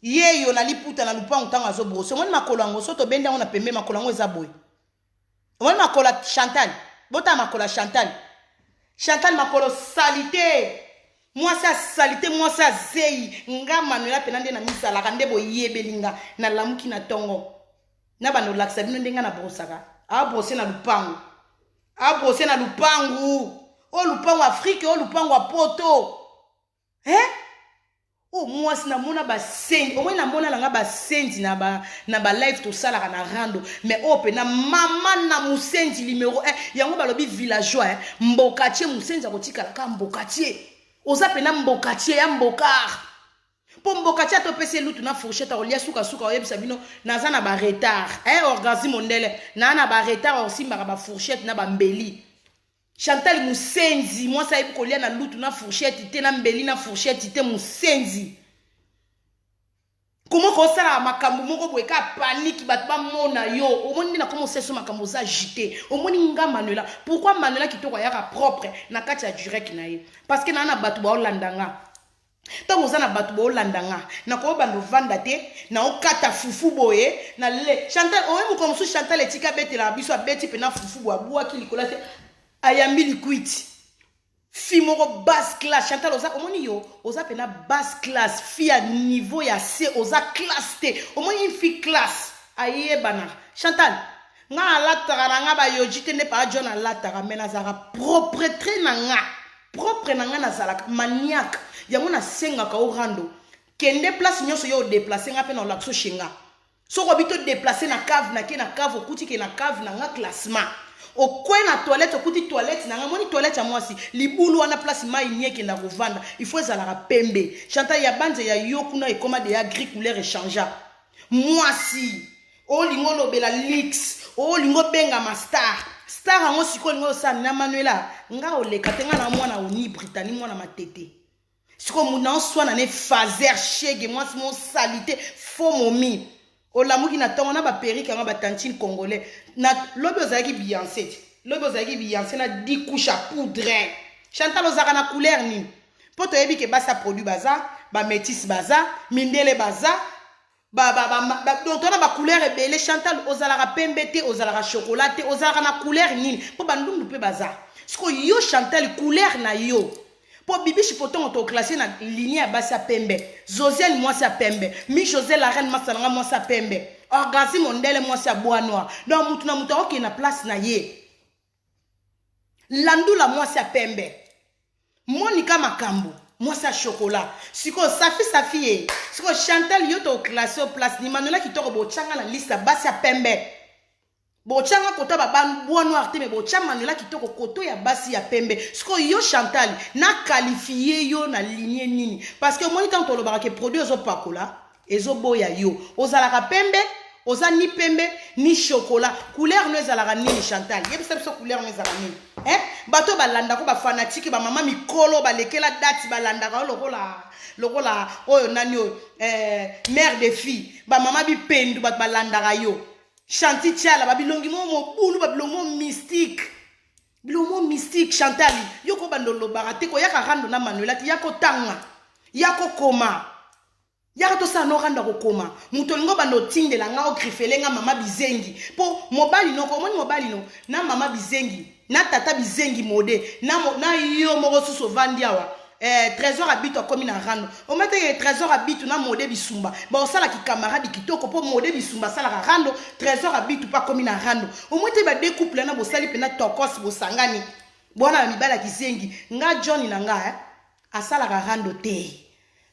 Ye yo na liputa na lupa ntanga azo brosse. Moni makolo ngo soto benda ona pembe makolo ngo eza boy. Moni makolo Chantal. Bota makolo Chantal. Chantal makolo salité. Moi ça salité, moi ça zei. Nga Manuela penande na misala kande bo yebelinga na lamuki na tongo. Na bando laksa bino ndenga na brosaka. A brosser na lupango. A brosser na lupango. O lupango Afrique, o lupango poto. Oh moi sina mona ba sendi. O mona mona langa ba sendi na ba live to sala na rando. Mais ope na mama na musendi numéro 1. Yango balobi villageois mbokatier musendi akotika la ka mbokatier. Oza pena mbokatier ya mbokar. Po mbokatier atopese lutu na fourchette olia suka oyebisa bino naza na ba retard. Orgasme mondele na ba retard osimba ba fourchette na ba mbeli. Chantal musenzi moi ça ebi kolia na lutu na fourchette te na mbeli na fourchette te musenzi. Comment ko sala makambo moko boye ka panique bat ba mona yo. Omoni na comment c'est so makambo za agité. Omoni nga Manuela. Pourquoi Manuela kitoko yaka propre na kati ya direct na ye? Parce que na batu ba olandanga. Tant vous en a battu au landanga, na ko bando vanda te, na o kata fufu boye, na le Chantal, o comme sous Chantal etika bete la biso beti pe na fufu boa boa ki likola te ayambi liquid. Fi moko basse classe Chantal oza omoni yo, oza pe na basse classe, fi à niveau ya C, oza classe te, omoni une fille classe, aye bana. Chantal, nga alatara na nga ba yojite ne pa John alatara mena zara propreté na nga. Propre na nga na zalaka maniaque. Yango na senga ka orando. Kende place nyonso yo déplacer nga pe na lakso shinga. So ko bito déplacer na cave na ke na cave okuti ke na cave na nga classement. Okwe na toilette okuti toilette na nga moni toilette ya mwasi. Libulu wana place mai nyeke na rovanda. Il faut ezalaka pembe. Chantal ya banze ya yokuna e koma de ya gris couleur échangeable. Mwasi. O lingo lobela lix. O lingo benga ma star. Star ango siko lingo sa na Manuela. Nga oleka tenga na mwana oni Britannique mwana matete. Siko muna swana ne fazer chege moi mon salité faux momi. Olamuki na tongo na ba perike nga ba tantine congolais. Na lobi ozaki Beyoncé. Lobi ozaki Beyoncé na 10 couches à poudre. Chantal ozaka na couleur ni. Poto yebi ke basa produit baza, ba métis baza, mindele baza. Donc on a ba couleur ebele Chantal ozalaka pembe te, ozalaka chocolat te, ozalaka na couleur nini. Po bandungu pe baza. Siko yo Chantal couleur na yo. Po bibi chipoton to classé na ligne ya basi ya pembe. Josiane mwasi ya pembe. Mi José la reine masalanga mwasi ya pembe. Orgasme mondele mwasi ya bois noir. Donc mutu na mutu oke na place na ye. Landula mwasi ya pembe. Monica Makambo mwasi ya chocolat. Siko safi ye. Siko Chantal yo to classé au place ni Manuela kitoko bochanga na liste basi ya pembe. Bochanga kota ba bois noir te me bochanga Manuela kitoko koto ya basi ya pembe. Siko yo Chantal na qualifié yo na lignée nini parce que moi tant to lo barake produit zo pakola ezo boya yo. Ozalaka pembe, oza ni pembe ni chocolat. Couleur no ezalaka nini Chantal? Yebisa biso couleur no ezalaka nini? Bato balanda ko ba fanatique ba mama mikolo ba lekela date balanda ka lokola oyo nani yo mère de fille ba mama bi pendu ba balanda ka yo. Chanti tiala ba bilongi mo bulu ba bilongo mystique. Bilongo mystique Chantal. Yoko bandolo barate ko yaka rando na Manuela ti yako tanga. Yako koma. Yaka to sa no randa ko koma. Mutolingo bando tindela nga o grifelenga mama bizengi. Po mobali no ko moni mobali no na mama bizengi. Na tata bizengi mode. Na yo moko suso vandiawa. Trésor habite comme na rando. O mete trésor habite na mode bisumba. Ba osala ki camarade kitoko po mode bisumba sala ka rando. Trésor habite pas comme na rando. O mete ba deux couple na bo sali pena tokos bo sangani. Bwana mibala kisengi. Nga John na nga asala ka rando te.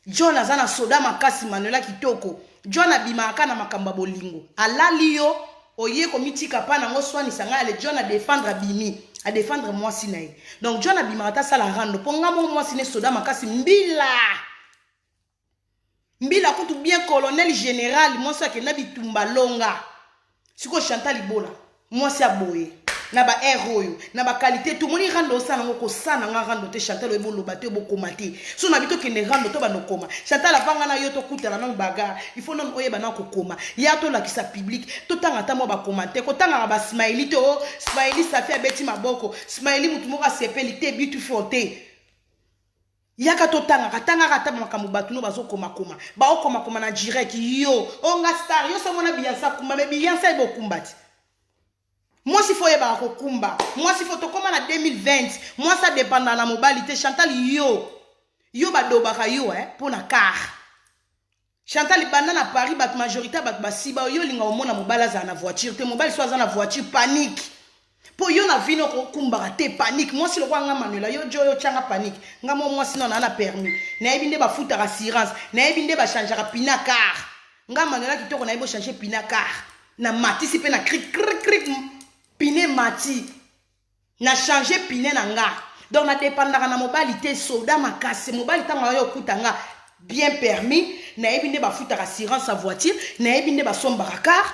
John azana soda makasi Manuela kitoko. John abimaka na makamba bolingo. Alali yo oye komitika pa na ngo swani sanga le John a défendre abimi. À défendre moi sinaï. Donc John Abimata sala rando. Ponga moi siné soda makasi mbila. Mbila kutu bien colonel général moi ça que nabi tumba longa. Siko Chantal Ibola. moi c'est aboye na ba héros na ba qualité tout moni rando sana ngoko sana nga rando te Chantal ebo lobate bo komate so na bito kende rando to ba no koma Chantal apanga na yo to kutela na baga il faut non oyeba na ko koma ya to la kisa public to tanga ta mo ba commenter ko tanga ba smiley to smiley ça fait abeti maboko smiley mutu mo ka sepeli te beautiful te yaka to tanga katanga kata makambo batu no bazo koma ba o koma na direct yo onga star yo so mona Beyoncé kumba me Beyoncé bo kumbati. Moi, si faut y avoir un combat, moi, si faut te comme en 2020, moi, ça dépend de la mobilité. Chantal, yo ba dobaka yo, pour na car. Chantal, banana à Paris, bat majorité, bat siba, yo linga au monde, mobile za na voiture, te mobile soit na voiture, panique. Pour yo na vino ko kumba te panique. Moi, si le roi nga manuela, yo changa panique. Nga moi, sinon, na permis. Na ebinde ba futa assurance, na ebinde ba changer pina car. Nga manuela ki to na ebo changer pina car. Na mati si pe na cric. Pine mati na changer pine na nga donc na dépendaka na mobilité soda makase mobilité nga yo kutanga bien permis na ebinde ba futa assurance à voiture na ebinde ba sombaka car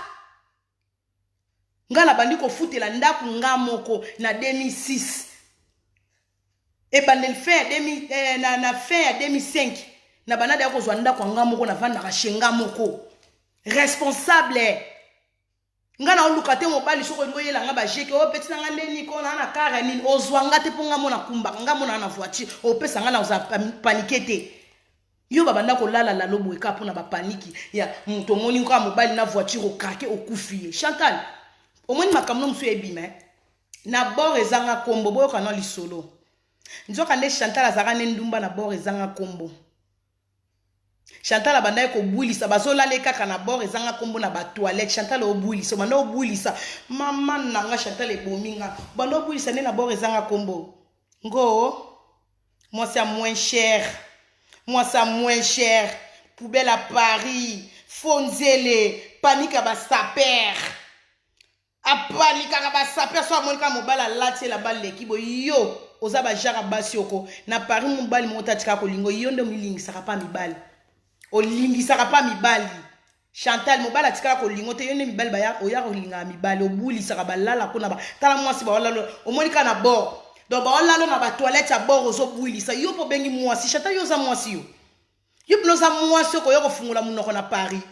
nga na bandi ko futela ndaku nga moko na 2006 et bandel fin na fin 2005 na banada ko zwa ndaku nga moko na vanda ka shenga moko responsable ngana oluka te mobali soko ngoyela nga ba jeke o petit nga ndeni ko na kara nini ozwanga te ponga mona kumba nga mona na voiture o pesa nga na oza paniquer te yo babanda ko lala la lobo eka pona ba paniki ya muto moni ko mobali na voiture o krake o kufie Chantal o moni makamno msu ebima na bord ezanga kombo boyo kana lisolo nzoka nde Chantal azaka ne ndumba na bord ezanga kombo Chantal abanda ko bwilisa bazola kaka na bord ezanga kombo na ba toilette Chantal obwilisa banda obwilisa mama nanga Chantal ebominga banda obwilisa ne na bord ezanga kombo ngo moi c'est moins cher poubelle à Paris fonzele panique à ba saper a panique à ba saper so monika mobala lati la balle kibo yo ozaba jara basioko na Paris mobali motatika ko lingo yo ndo milingi saka pa mibali olingisaka pa mibali Chantal mobala tikala ko lingo te yone mibali baya oya ko linga mibali obulisaka balala ko na ba tala mwasi ba olalo omonika na bord donc ba olalo na ba toilette ya bord ozo bulisa yo po bengi mwasi Chantal yo za mwasi yo ploza mwasi ko yo ko fungula munoko na Paris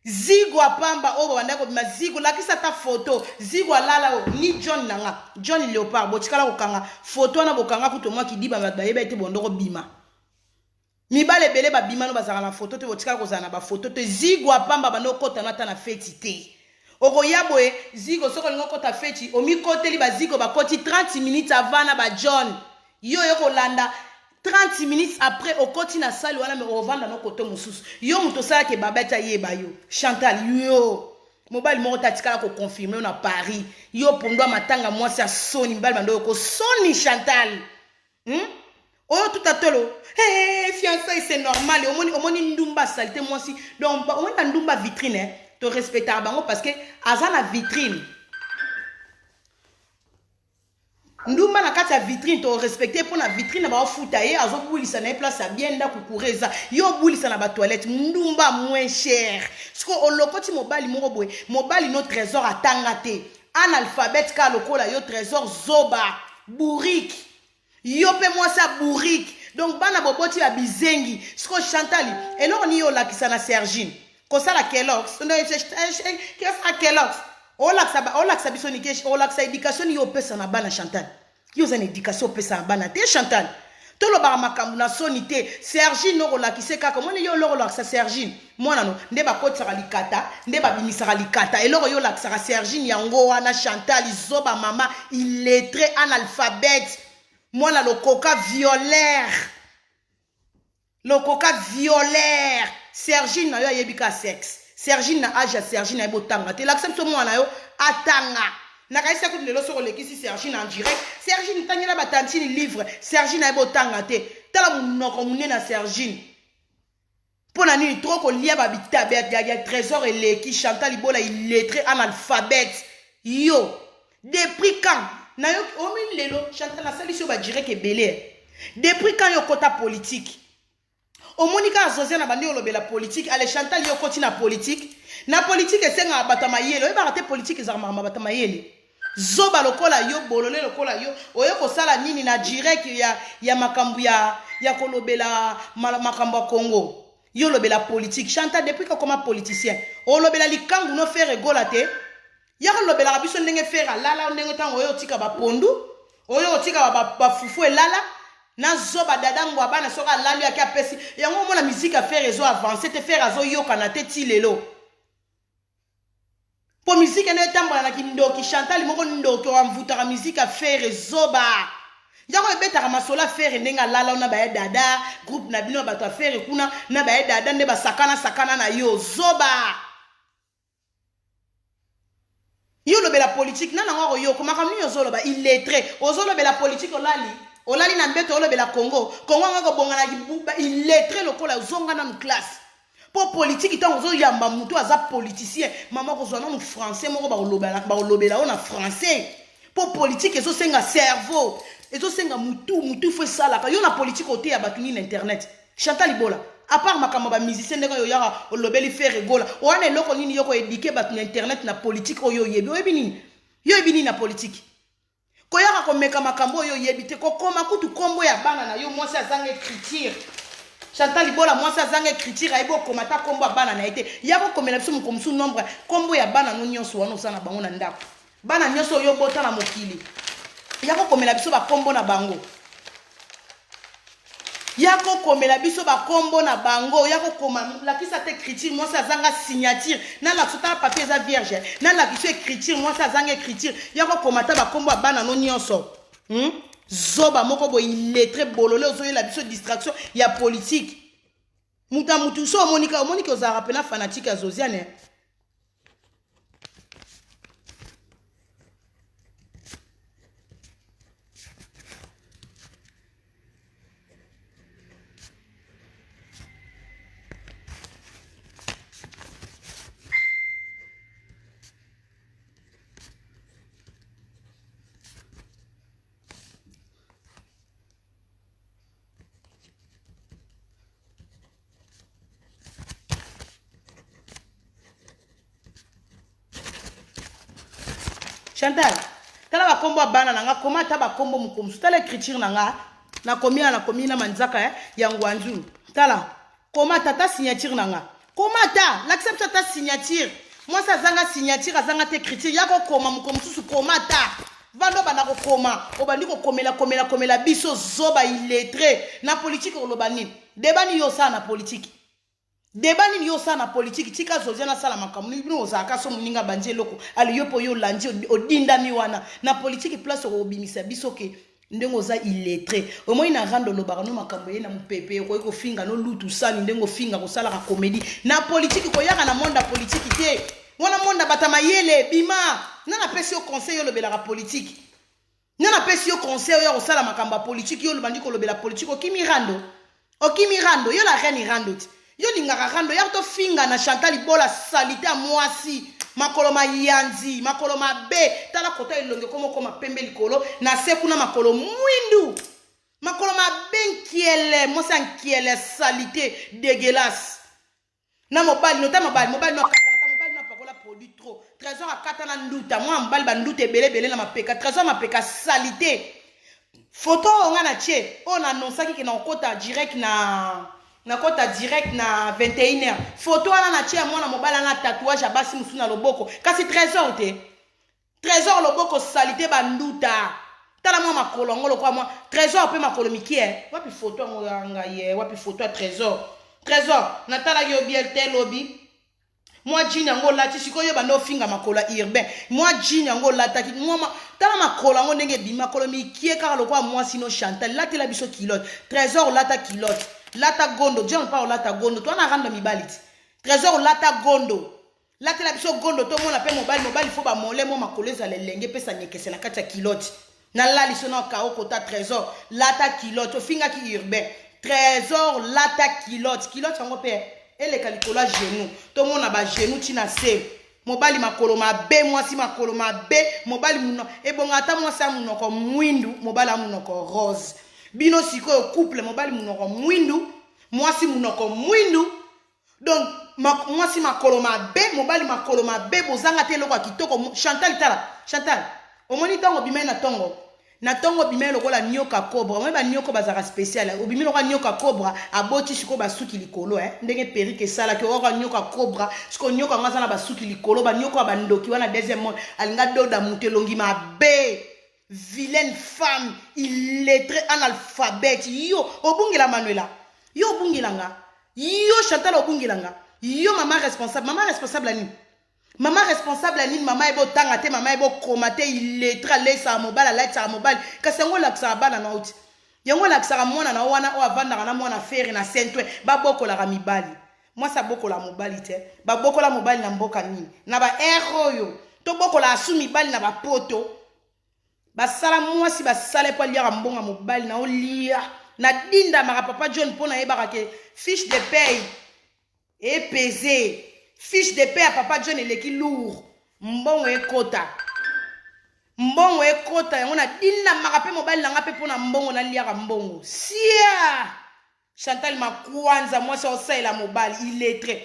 zigo apamba obo banda ko mazigo lakisa ta photo zigo alala ni John nanga John Leopard bo tikala ko kanga photo na bokanga kuto mwa kidiba ba yeba te bondoko bima mibale bele ba bimano bazaka na photo te botika ko zana ba photo te zigo apamba bano kota na ta na feti te oko yaboe zigo soko lingo kota feti o mi koteli ba zigo ba koti 30 minutes avant na ba John yo ko landa 30 minutes après au koti na salle wana me ovanda no koto mususu yo muto sala ke babeta yeba yo Chantal yo mobile mo tatikala ko confirmer na Paris yo pondwa matanga mwasi ya soni mbali bando ko soni Chantal oh tout à tolo fiançailles c'est normal omoni ndumba saleté moi aussi donc omoni ndumba vitrine te respecter bango parce que azana vitrine ndumba na kati ya vitrine to respecter pour na vitrine ba futa ye azobulisa na place ya bien nda kukureza yo bulisa na ba toilette ndumba moins cher ce qu'on olokoti mobali moko boy mobali no trésor atanga te analphabète ka lokola yo trésor zoba bourrique yo pe moi ça bourrique donc bana boboti ya bizengi sko Chantal eloko ni yo lakisa na Sergine ko sala Kellogg's ndo qu'est-ce Kellogg's olakisa biso ni kesh olakisa éducation yo pesa na bana Chantal yo za éducation pesa na bana te Chantal to lo ba makambu na sonité Sergine no olakise kaka moni yo lo olakisa Sergine mwana no nde ba kotsa likata nde ba bimisaka likata eloko yo olakisa Sergine yango wana Chantal izoba mama illettré analphabète mwana le coca violaire Sergine na yo yebika sexe Sergine na âge Sergine na botanga te l'accepte mwana yo atanga na kaisa ko lelo soko lekisi Sergine en direct Sergine tanyela batantini livre Sergine na botanga te tala munoko munene na Sergine pona nini trop ko lia ba bitabe ya trésor eleki Chantal ibola illettré analphabète yo depuis quand na yo omi lelo Chantal na sali so ba direct ebele depuis quand yo kota politique au monika azozia na bandi olobela politique ale Chantal yo koti na politique Na politique esenga bato mayele oyeba te politique ezaka bato mayele zoba lokola yo bolole lokola yo oyo kosala nini na direct ya makambu ya kolobela makambu ya Congo yo lobela politique Chantal depuis que comme politicien o lobela likangu no faire gola te ya lobela biso ndenge faire lala ndenge tango oyo tika ba pondu oyo tika ba fufu elala na zoba dadango abana soka lali yake apesi yango mona musique a faire ezo avancer te faire azo yoka na te ti lelo po musique ne tambola na kindoki Chantal moko ndoki wa mvutaka musique a faire zoba yako ebetaka masola faire ndenga lala na ba dada groupe na bino bato faire kuna na ba dada nde ba sakana na yo zoba yo lobela politique nana ngoko yo koma kamni yo zoloba illettré ozolobela politique olali na mbeto olobela Congo ngoko bongana kibuba illettré lokola zonga na classe pour politique tant ozo yamba mutu aza politicien maman ko zona mu français moko ba olobela on a français pour politique ezo senga cerveau ezo senga mutu faut sala ka yo na politique ote ya batuni na internet Chantal Ibola à part makambo ba musicien ndeko yo yaka olobeli faire gola wana eloko nini yoko éduquer batuni na internet na politique oyo yebi yo yebi na politique ko yaka ko meka makambo yo yebi te ko koma kutu kombo ya bana na yo mwasi azanga écriture Chantal Ibola mwasi azanga écriture aibo komata kombo ya bana na ete yako komela biso mukomsu nombre kombo ya bana no nyonso wana osana bango na ndako bana nyonso yo bota na mokili yako komela biso ba kombo na bango yako komela biso ba kombo na bango yako koma la kisa te écriture mwasi azanga signature na la sota papier za vierge na la kisa écriture mwasi azanga écriture yako komata ba kombo ya bana no nyonso zoba moko bo illettré bolole ozo la biso distraction ya politique mutu so monika oza rappela fanatique ya Zosiane Chantal, tala ba kombo bana nanga koma ta ba kombo mukomsu tala écriture nanga na komi na manzaka ya ngwanzu tala koma ta signature nanga koma ta l'accepte ta signature moi ça zanga signature azanga te écriture yako koma mukomsu koma ta vando bana ko koma obandi ko komela biso zoba illettré na politique olobani debani yo sa na politique debani ni yo sa na politique tika Zosiana sala makamuni bino ozaka so muninga banje loko ali yopo yo landi odinda mi wana na politique place obimisa biso ke ndengo za illettré au moins na rando lobaka no makambo ye na mupepe ko finga no lutu sali ndengo finga ko sala ka comédie na politique ko yaka na monde politique te wana monde batama yele bima nana pesi yo conseil yo lobela ka politique nana pesi yo conseil yo ko sala makambo politique yo lobandi ko lobela politique okimi rando yo la reine rando yo lingaka rando ya to finga na Chantal Ibola salite a mwasi makolo mayanzi makolo mabe tala kota ilonge koma pembe likolo na sekuna makolo mwindu makolo mabe nkiele mosa nkiele salite dégueulasse na mobali no kata na pakola produit trop trésor akata na nduta moi mbali ba ndute belebele na mapeka trésor mapeka salite photo nga na tie on annonçaki que na kota direct na kota direct na 21h photo wana na tia mwana mobala na tatouage ya basi musu na loboko kasi trésor te trésor loboko salite banduta tala mwa makolo ngolo kwa mwa trésor pe makolo mikie wapi photo nganga ye wapi photo ya trésor na tala yo biel lobby moi jean yango lati sikoyo bando finga makolo urbain moi jean yango lataki moi tala makolo ngo ndenge bi makolo mikie kaka lokwa moi sino Chantal lati la biso kilote trésor lata kilote lata gondo John Paul lata gondo to na rando mibaliti trésor lata gondo lata la biso gondo to mona pe mobile faut ba mole mo makoleza lelenge pesa nyekese na kati ya kilote na lali sona ka okota trésor lata kilote finga ki urbain trésor lata kilote yango pe ele kalikola genou to mona ba genou tina se mobali makolo mabe mwasi makolo mabe mobali muno ebonga ata mwasi amunoko mwindu mobali amunoko rose bino sikoyo couple mobali munoko mwindu mwasi munoko mwindu donc moi si makolo mabe mobali makolo mabe bozanga te eloko ya kitoko. Chantal tala Chantal omoni ntango obimai na tongo obimai lokola nyoka cobra omoni banyoka bazaka spécial obimai lokola nyoka cobra aboti sikoyo basuki likolo ndenge perike esalaki okoka nyoka cobra sikoyo nyoka yango aza na basuki likolo banyoka ya bandoki wana deuxième monde alinga doda moto elongi mabe vilaine femme illettré analphabète yo obungela Manuela yo obungelanga yo Chantal obungelanga yo maman responsable ani maman responsable ani maman ebo tanga te maman ebo kromate illettré lesa mobile alaitsa mobile kasi yango lakisa bana na uti yango lakisa mwana na wana o avanda na mwana fere na sentwe babokola ka mibali moi sa bokola mobali te babokola mobali na mboka nini na ba héros yo to bokola asu mibali na bapoto basala mwasi basala po liaka mbonga mobali na olia na dinda maka papa John pona yebaka ke fiche de paye epesé fiche de paye à papa John eleki lourd mbongo ekota yango na dinda maka pe mobali nanga pe pona mbongo na liaka mbongo sia Chantal makwanza mwasi osalela mobali illettré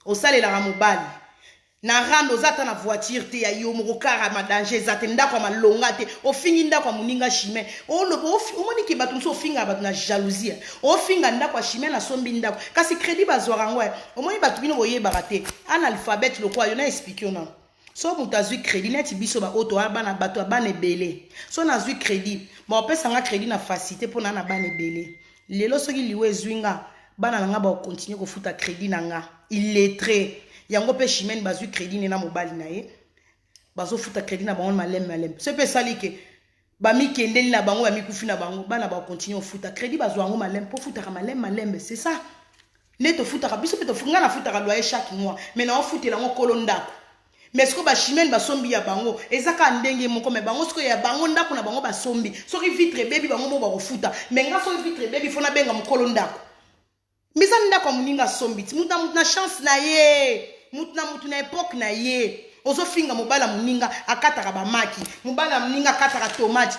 osalelaka mobali na rando zata na voiture te ya yo mokokara ma danger zate ndako ma longa te ofingi ndako muninga chimé omoni ki batu so finga batu na jalousie ofinga ndako chimé na sombi ndako kasi crédit bazwara ngwa omoni batu bino boyebaka te analphabète lokwa yo na expliquer na so mutazui crédit neti biso ba auto bana batu bana ebele so nazui crédit ba opesa nga crédit na facilité pona na bana ebele lelo soki liwe zwinga bana nanga ba continuer ko futa crédit nanga illettré yango pe chimene bazui crédit na mobali na ye bazo futa crédit na bango malem se pe sali ke ba mi kendeli na bango ba mi kufi na bango bana ba continuer au futa crédit bazwa ngo malem po futa ka malem c'est ça neto futa ka biso pe to funga na futa ka loyer chaque mois mais na on futela ngo kolo ndako mais ce que ba chimene ba sombi ya bango ezaka ndenge moko mais bango ce que ya bango ndako na bango ba sombi soki vitre baby bango mo ba ko futa mais nga soki vitre baby fona benga mokolo ndako misa ndako muninga sombi muta na chance na ye mutu na époque na ye ozo finga mobala muninga akataka ba maki mobala muninga akataka tomate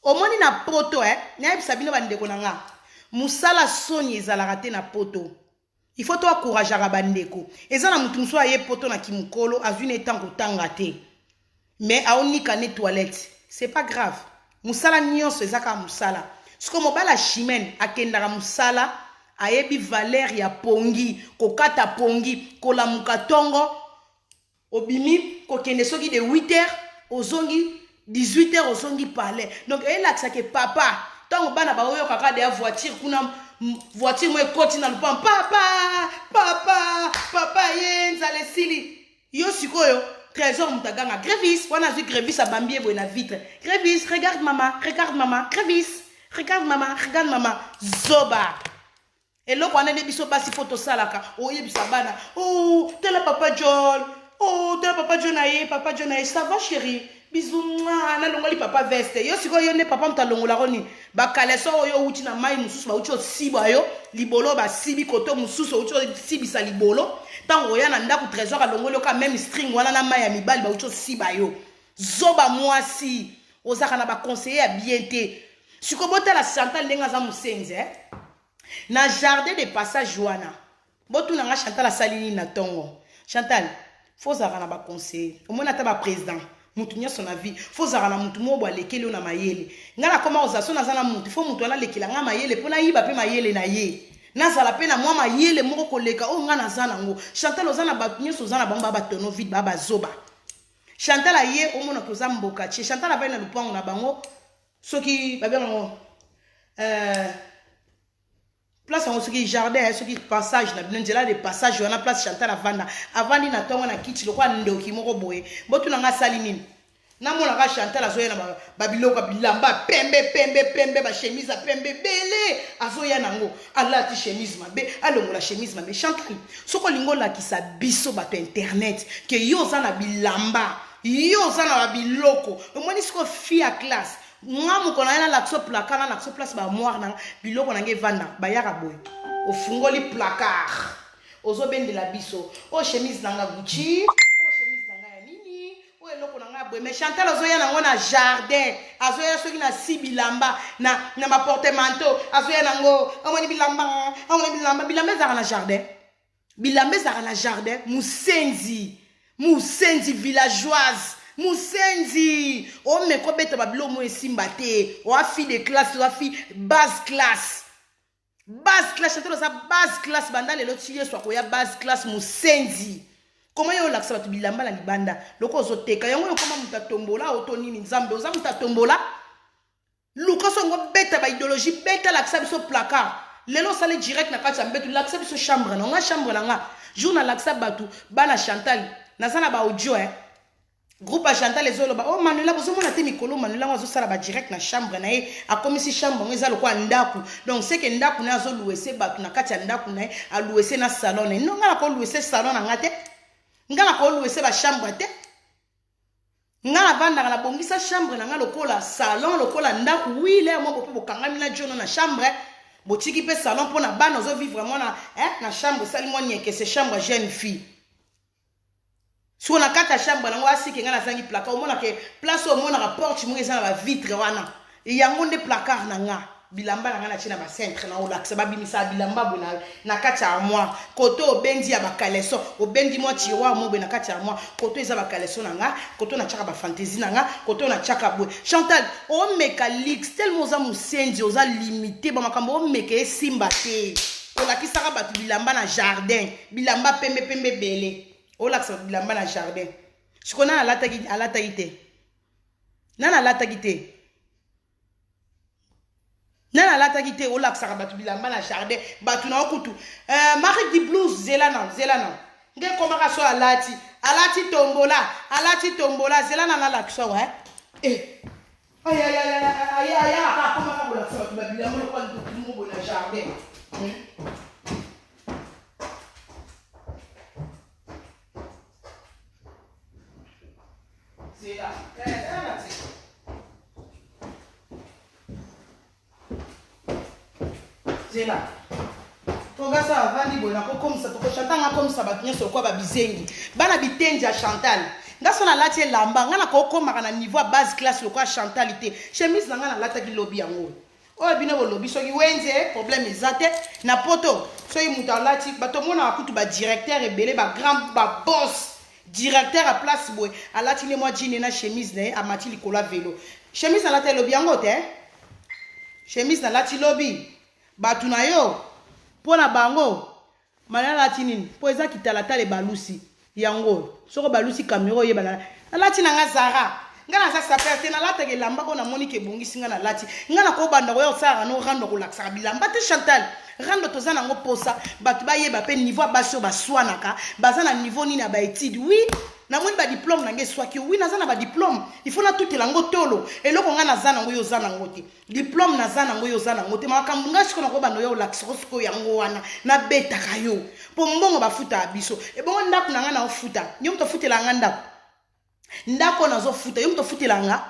omoni na poto na yebisa bino bandeko nanga musala soni ezalaka te na poto il faut to encourager bandeko eza na mutu muso aye poto na kimukolo azwine etango tanga te mais aonika ne toilette c'est pas grave musala nyonso ezaka musala siko mobala chimene akendaka musala ayebi valeur ya pongi kokata pongi kolamuka tongo obimi kokende soki de 8h ozongi 18h ozongi palais donc elakisa ke papa tango bana baoyo kaka de voiture kuna voiture mo ekoti na lupam papa ye nzale sili yo sikoyo trésor mutaganga Grévis wana zui Grévis abambi eboye na vitre Grévis regarde maman Grévis regarde maman zoba eloko wana nde biso basi photo salaka oyebisa bana tela papa John aye papa John aye ça va chérie bisous na longoli papa veste yo siko yo ne papa mtalongola roni bakaleso oyo uti na mai mususu ba uti osiba yo libolo ba sibi koto mususu uti osibisa libolo tango ya na ndako trésor alongoli ka même string wana na mai ya mibali ba uti osiba yo zoba mwasi ozaka na ba conseiller ya bien te siko botala Chantal ndenga za musenze na jardin de passage wana botuna nga Chantal asalini na tongo Chantal fozaka na ba conseiller omona ta ba président mutu nyonso na vie fozaka na mutu mo balekeli na mayele nga na koma ozaso na zana mutu fo mutu ala lekela nga mayele pona yiba pe mayele na ye nazala pe na mwa mayele moko koleka o nga na zana ngo Chantal ozana ba nyonso ozana bango ba tono vide ba zoba Chantal aye omona ko za mboka che Chantal avena lupango na bango soki babenga ngo place en ce qui jardin ce qui passage na binzela de passage wana place Chantal avandi na tongo na kiti lokwa ndoki moko boye botu nga sali nini na mona ka Chantal azoya na babiloko bilamba pembe ba chemise pembe bele azoya nango alati chemise mabe alongola chemise mabe Chantal soko lingo la kisa biso bato internet ke yo za na bilamba yo za na biloko omoni siko fi a classe nga mukona yana lakso placard na lakso place ba moire na biloko na nge vanda bayaka boy ofungoli placard ozobendela biso o chemise nanga Gucci o chemise nanga ya nini o eloko nanga boye mais Chantal azoya nango na jardin azoya soki na si bilamba na ma portemanteau azoya nango amoni bilamba ezaka na jardin bilamba ezaka na jardin musenzi villageoise musenzi omeko beta babilo mo esimba te oa fille de classe oa fille base classe Chantal oza base classe banda lelo tiye swa koya base classe musenzi comment yo laksa batu bilamba na libanda loko ozoteka yango yo koma muta tombola otonini nzambe oza muta tombola luka songo beta ba idéologie beta laksa biso placard lelo sale direct na kati ya mbetu laksa biso chambre na nga chambre na nga jour na laksa batu bana Chantal nazana ba audio groupe à Chantal ezoloba oh Manuela bozomona te mikolo Manuela ngo azosala ba direct na chambre na ye akomisi chambre ngo eza lokwa ndaku donc c'est que ndaku na azoluese batu na kati ya ndaku na ye aluese na salon na no ngala ko luese salon na ngate ngala ko luese ba chambre te ngala vanda na bongisa chambre na ngala lokola salon lokola ndaku oui le mo bopo bokangami na jono na chambre botiki pe salon pour na bana zo vivre vraiment na chambre sali mo nyeke c'est chambre jeune fille. Si on a quatre chambres, on a aussi qui a cinq placards. On a que place au monde à porte, on a la vitre wana. Et il y a un des placards nanga. Bilamba nanga na china ba centre na ola ça ba bimisa bilamba bona na kati ya moi. Koto obendi ya ba kaleso, obendi mo chiwa mo be na kati ya moi. Koto eza ba kaleso nanga, koto na chaka ba fantaisie nanga, koto na chaka boy. Chantal, o meka lix tellement oza musenzi oza limité ba makambo o meka esimba te. Ola kisaka ba bilamba na jardin, bilamba pembe belé. Ola ça bilamba na jardin. Je connais à l'attaquité. Nana l'attaquité. Nana l'attaquité. Ola ça batu bilamba na jardin. Batu na okutu. Marie di blues zelana. Nge komaka so alati tombola zelana na l'action eh. Aïe komaka bola ça bilamba lo kwa ndumu na jardin. C'est là. Toga ça va ni bona comme ça to chantanga comme ça ba nyonso kwa ba bizengi. Bana bitenzi ya Chantal. Ngaso na lati lamba ngana ko koma na niveau base classe lokwa Chantalité. Chemise na ngana lata ki lobby yango. O bino bo lobby so ki wenze problème ezate na poto. So yi mutalati bato mona akutu ba directeur ebele ba grand ba boss. Directeur à place boy à la tine moi jean na chemise na amati likola vélo chemise na la te lobby yango te chemise na la ti lobby batu na yo pona bango mana la tinini po eza kitala tale balusi yango soko balusi camero ye bana la tina nga Zara ngana sa saperte na la te lamba ko na monike bongisi nga na lati ngana ko banda ko yo sara no rando ko laksa bilamba te Chantal rando tozana ngo posa batu ba yeba pe niveau baso baswanaka bazana niveau ni na ba étude oui na moni ba diplôme na nge swaki oui nazana ba diplôme il faut na tout elango tolo eloko nga nazana ngo yo zana ngote diplôme nazana ngo yo zana ngote makambo nga siko na ko bando yo laksa ko yango wana na beta kayo po mbongo bafuta biso e bongo ndaku na nga na ofuta nyo mto futela nga ndako nazo futa yo mto futela nga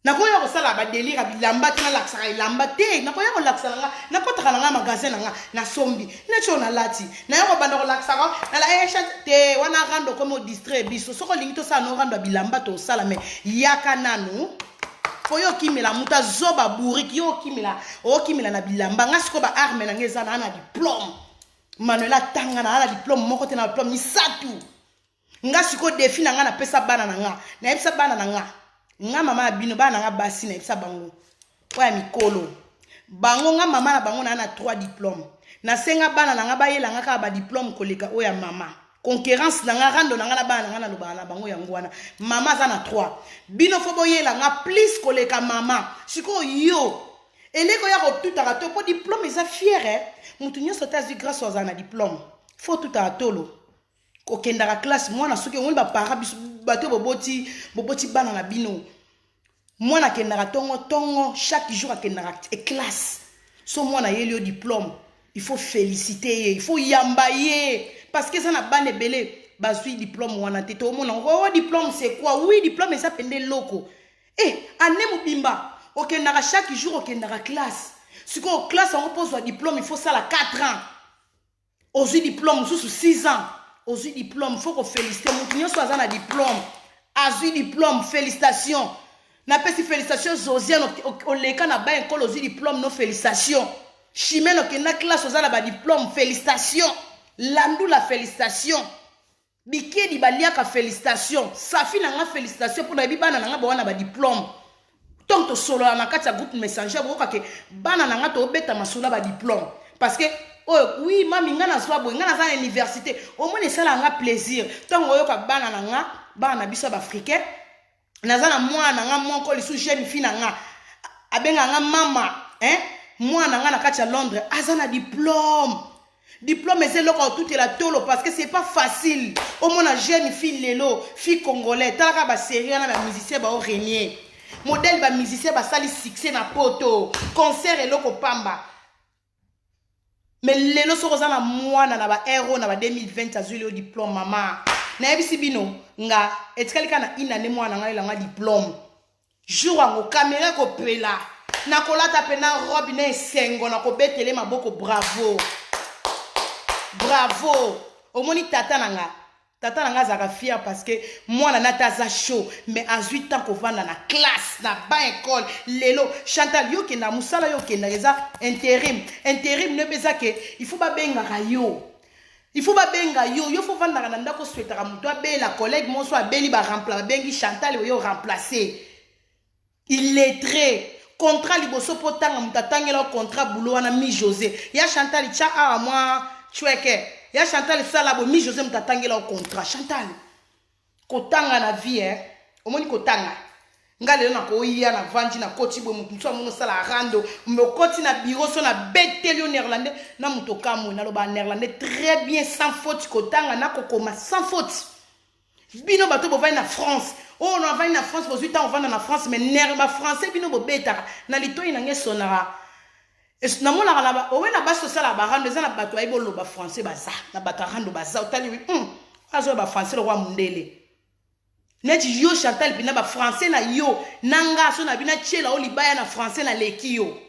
nakoya ko sala ba délire bilamba tina laksaka ilamba te nakoya ko laksala nga nakotaka nga magasin nga na sombi necho na lati na yo banda ko laksaka na la esha te wana rando comme distrait biso soko lingito sa no rando bilamba to sala me yaka nanu foyo kimela muta zoba buriki yo kimela na bilamba nga siko ba arme na ngeza na diplôme Manuela tanga na diplôme moko te na diplôme ni satu nga siko défi na nga na pesa bana na nga na pesa bana na nga nga mama bino bana nga basi na epsa bango oya mikolo bango nga mama na bango na 3 diplômes na senga bana na nga bayela nga ka ba diplôme koleka oya mama concurrence na nga rando na nga na bana nga na loba na bango yango wana mama za na 3 bino fo boyela nga plus koleka mama siko yo eleko ya ko tutaka to po diplôme eza fier mutu nyonso tazi grâce aux ana diplôme faut tout à tolo kokendaka classe mwana soki ngoli ba para biso bato boboti bana na bino mwana kendaka tongo chaque jour akendaka classe so mwana yeli yo diplôme il faut féliciter il faut yamba ye parce que ça na bane belé bazui diplôme wana te to mona oh diplôme c'est quoi oui diplôme ça pende loko ane mobimba okendaka chaque jour okendaka classe siko classe on pose diplôme il faut ça la 4 ans aux diplôme sous 6 ans aux diplômes faut qu'on félicite mon client soit un diplôme azui diplôme félicitations na pesi félicitations Zosiane oleka na ba école ozui diplôme no félicitations Chimène okenda classe ozala ba diplôme félicitations Landula félicitations Bikedi baliaka félicitations Safi nanga félicitations pour na bibana nanga ba wana ba diplôme donc to solo na kati ya groupe messenger boka ke bana nanga to beta masula ba diplôme parce que oh oui mami nga na swa boy nga na za université au moins esala nga plaisir tant oyoka bana na biso ba africain naza na mwana nga moko lisu jeune fille nga abenga nga mama mwana nga na kati ya Londres azana diplôme c'est loko tout est la tolo parce que c'est pas facile au moins jeune fille lelo fille congolais talaka ba série na ba musicien ba régner modèle ba musicien ba sali succès na poto concert eloko pamba mais lelo soko za na mwana na ba héros na ba 2020 azuli au diplôme mama na yebisi bino nga etikalika na inane mwana nga ilanga diplôme jour ango caméra ko pela na kolata pena robe na esengo na ko betele maboko bravo omoni tata nanga zaka fier parce que mwana na taza chaud mais à 8 ans ko vanda na classe na ba école lelo Chantal yo kenda musala yo kenda eza intérim ne beza ke il faut ba benga yo yo faut vanda na ndako souhaitera muto abela collègue mon so abeli ba remplacer bengi Chantal yo remplacer il est très contrat liboso potanga mutatangela contrat boulot wana mi José ya Chantal tcha a moi chweke ya Chantal salabo mi José mutatangela au contrat Chantal kotanga na vie omoni kotanga ngale na ko iya na vanji na koti bo mutu so mo sala rando mo koti na bureau so na betelio néerlandais na mutoka mo na loba néerlandais très bien sans faute kotanga na kokoma sans faute bino bato bo vai na France oh on va na France pour 8 ans on va na France mais nerba français bino bo beta na litoi na ngesonara es na mona na ba o na baso sala ba rando za na bato ai bolo ba français baza na bato rando baza otali azo ba français le roi mundele neti yo Chantal bina ba français na yo nanga so na bina chela o libaya na français na leki yo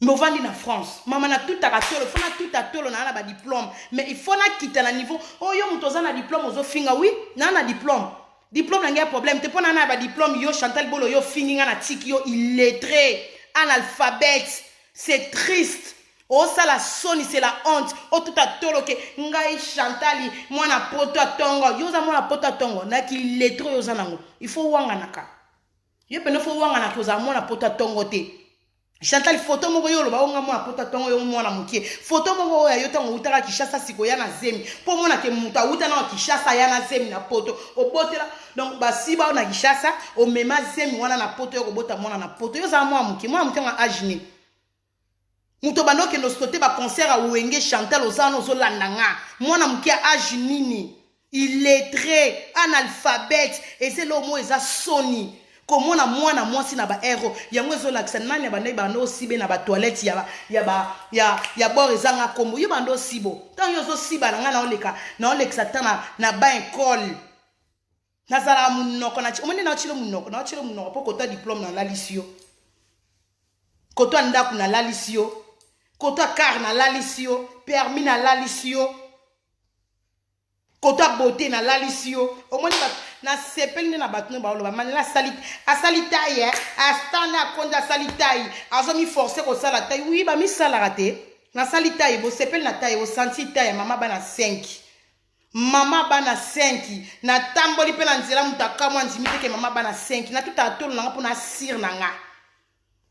Movandi na France mama na tout à tolo fona tout à tolo na ba diplôme mais il faut na quitter na niveau oh yo mutoza na diplôme ozo finga oui na diplôme na ngia problème te pona na ba diplôme yo Chantal bolo yo finga na tiki yo illettré analphabète c'est triste oh ça la soni c'est la honte oh tout à tolo ke ngai Chantali mwana poto tongo yo za mwana poto tongo na ki illettré yo za nango il faut wanga naka yo pene faut wanga na ko za mwana poto tongo te Chantal photo moko yo loba onga mwana poto tongo yo mwana mukie photo moko yo tongo utaka Kishasa siko ya na zemi po mona ke muta uta na Kishasa ya na zemi na poto obotela donc basiba na Kishasa o mema zemi wana na poto yo kobota mwana na poto yo za mwana mukie nga ajini muto banoke no stote ba concert a Wenge Chantal ozano zo landanga mwana mukie ajini nini illettré analphabète et c'est le mot eza soni comment na mwana mwasi na ba héros yango ezolakisa nani ya bandai bando sibe na ba toilette ya bor ezanga kombo yo bando sibo tant yo zo siba na nga na olekisa tana na ba école nazala munoko na omoni na chilo munoko po kota diplôme na lalisio kota ndaku na lalisio kota car na lalisio permis na lalisio kota beauté na lalisio omoni na sepeli na batno ba loba manela salitaye astana konda salitaye azomi forcer ko sala taille oui ba mi sala raté na salitaye bo sepeli na taille o senti taille mama bana 5 na tamboli pe na nzela mutaka mwa nzimite ke mama bana 5 na tout atolo na po na sir na nga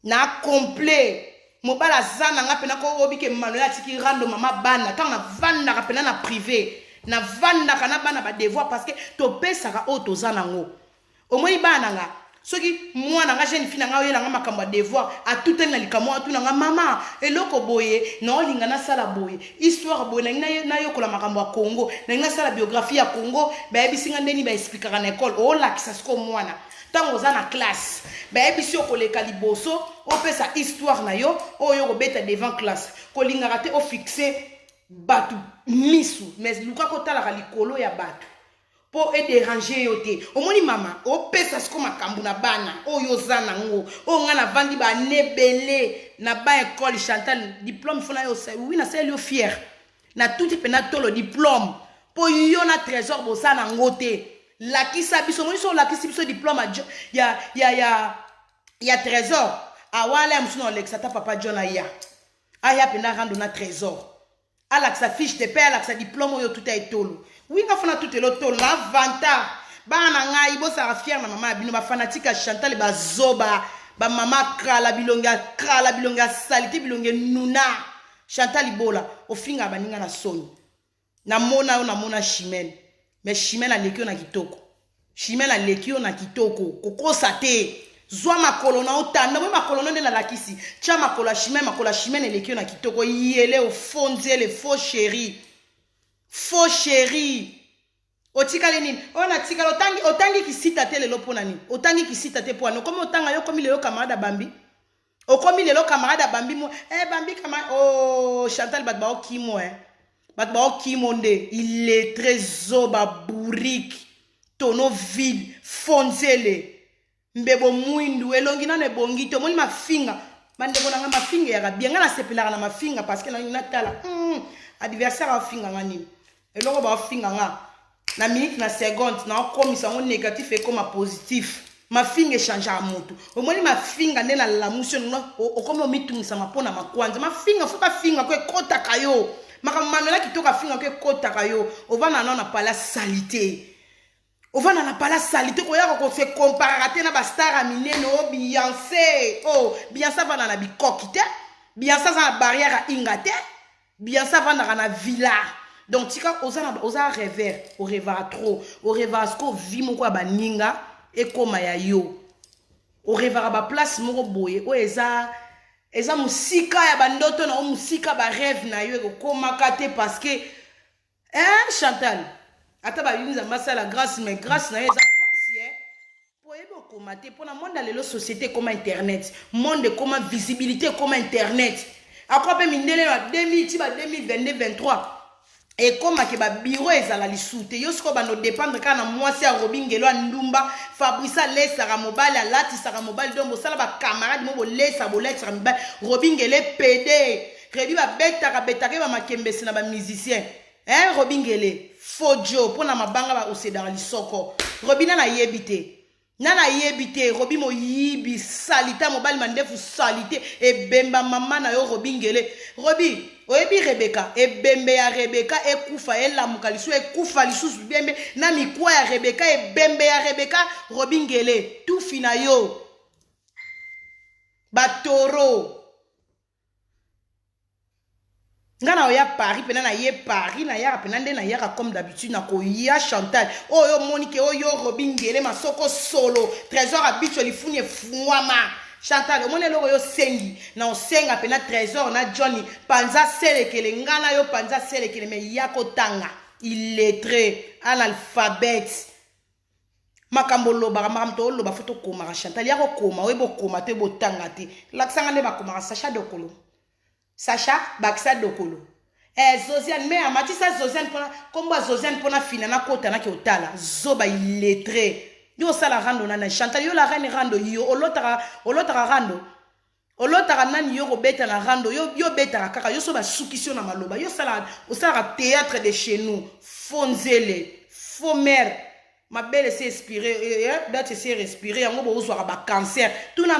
na complet mobala zana nga pe na ko obi ke manuela tiki rando mama bana tant na vanda ka pe na privé na vanda kana bana ba devoir parce que to pesaka o to zanango au moins bana nga soki mwana nga jeune fille nga oyela nga makambo devoir a tout na likamo atu nga mama eloko boye na olinga na sala boye histoire boye na yokola makambo ya Congo na nga sala biographie ya Congo ba ebisinga ndeni ba expliquer na école o la kisa sko mwana tango za na classe ba ebisi okoleka liboso o pesa histoire na yo o yo kobeta devant classe kolinga raté o fixer batu misu mais luka kotala ka likolo ya batu po e déranger yo te omoni mama o pesa sko makambu na bana o yo zana ngo o nga na vandi ba nebele na ba école Chantal diplôme fona yo sa oui na sel yo fier na tout pe na tolo diplôme po yo na trésor bosa na ngote lakisa biso mo so lakisi biso diplôme ya trésor awala msuno Alexa ta papa John aya aya pena rando na trésor alakisa fiche de paie alakisa diplôme yo tout etolo winga fana tout elotolo na vanta bana ngai bosa fier na mama bino ba fanatique Chantal bazoba ba mama krala bilonga salite bilonge nuna Chantal Ibola ofinga baninga na soni na mona Chimène mais Chimène aleki na kitoko Chimène aleki na kitoko kokosa te zwa makolo na otanda we makolo nde la lakisi tia makolo Chimène eleki na kitoko yele au fonzele faux chéri otikale nini ona tikala otangi kisita te lelo pona nini otangi kisita te pona comme otanga yo comme lelo camarade Bambi okomi lelo camarade Bambi mo Bambi camarade oh Chantal batba okimo batba okimo nde il est très zoba bourrique tono vide fonzele mbebo mwindu elongi na ne bongi to moni mafinga bande bonanga mafinga ya bien ngana sepelaka na mafinga parce que na tala adversaire afinga ngani elongo ba afinga nga na minute na seconde na komisa ngo négatif et comme positif mafinga change à moto omoni mafinga nde na la muso no okomo mitungisa mapona makwanza mafinga fuka finga ko kota kayo makamamela kitoka finga ko kota kayo ovana na pala salité ovana na pala salité ko yako ko se comparer na ba star minene o Beyoncé vana na bikokite Beyoncé za barrière ingate Beyoncé vana na villa donc tika oza rêver o rêvera trop o rêvera sko vi moko ba ninga e koma ya yo o rêvera ba place moko boye o eza musika ya bandoto na o musika ba rêve na yo ko koma kate parce que Chantal ata ba yinza masala grâce mais grâce na eza pensier po ebo komate pona monde lelo société comme internet monde comme visibilité comme internet après mindele na 2022 23 et comme que ba bureau ezala lisute yo siko bano dépendre kana mwasi ya Robingelo ndumba Fabrice lesara mobile alati sara mobile dombo sala ba camarade mo bolesa boletsa mobile Robingelo PD rebi ba betaka ba makembesi na ba musicien Robingelo fojo pona mabanga ba osedara lisoko Robina na yebite nana yebite Robi mo yibi salita mobile mandefu salite e bemba mama na yo Robingelo Robi oyebi Rebecca e bembe ya Rebecca e kufa e lamuka lisu e kufa lisusu bembe na mikwa ya Rebecca e bembe ya Rebecca Robingelo tout fina yo batoro ngana oya Paris pena na ye Paris na ya pena nde na ya comme d'habitude na ko ya Chantal oyo Monique oyo Robingelo masoko solo trésor habituel ifuni fwama Chantal omone loko yo sengi na osenga pena trésor na Johnny panza selekele ngana yo panza selekele me yako tanga illettré analphabète makambo loba makamto loba foto koma Chantal yako koma webo koma te botanga te laksanga ne bakoma Sacha Dokolo Sacha Baksa Dokolo Zosiane mais amatisa Zosiane pona komba Zosiane pona fina na kota na ke otala zoba illettré yo sala rando na Chantal yo la reine rando yo olotara nani yo beta na rando yo beta kaka yo so ba sukisio na maloba yo sala osala théâtre de chez nous fonzele faux mère ma belle s'est inspirée date s'est respirer yango bo zo ba cancer tout na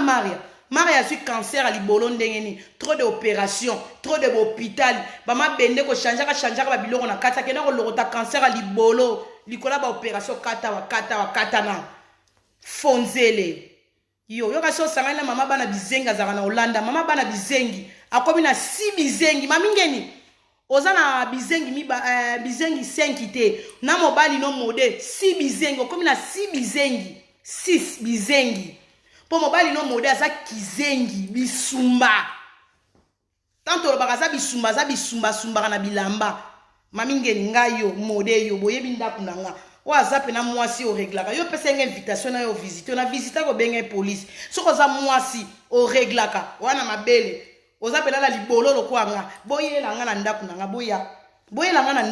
Maria su cancer à libolo ndengeni trop d'opérations trop de hôpital ba ma bende ko changer ba biloko na kata kena ko lokota cancer à libolo likola ba opération kata na fonzele yo kaso sangana mama bana bizenga zaka na Holanda mama bana bizengi akomi na 6 bizengi mamingeni ozana bizengi bizengi 5 te na mobali no mode 6 bizengi akomi na 6 bizengi 6 bizengi po mobali no mode aza kizengi bisumba tanto lo bakaza bisumba sumba na bilamba mamingeni ngayo mode yo boyebi ndaku nanga waza pena mwasi o reglaka yo pesa invitation na yo visiter na visiter ko benga police soko za mwasi o reglaka wana mabele oza pena la libolo lokwanga boyela nga na ndaku nanga boyela nga na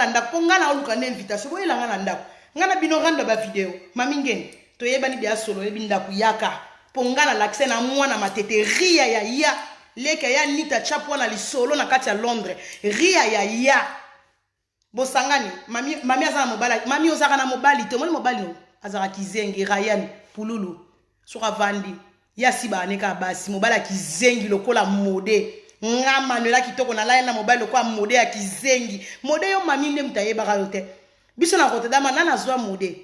ndaku po nga na oluka na invitation boyela nga na ndaku nga na bino randa ba video mamingeni to yebani bia solo yebi ndaku yaka po nga na l'accès na mwana matete ria ya leka ya nita chapo na lisolo na kati ya Londres ria ya bosangani mami azana mobali mami ozaka na mobali te moni mobali no azaka kizengi Ryan pululu soka vandi ya siba neka basi mobali kizengi lokola mode nga manuela kitoko na laina mobali lokola mode ya kizengi mode yo mami nde mutayeba yote biso na kote dama nana zwa mode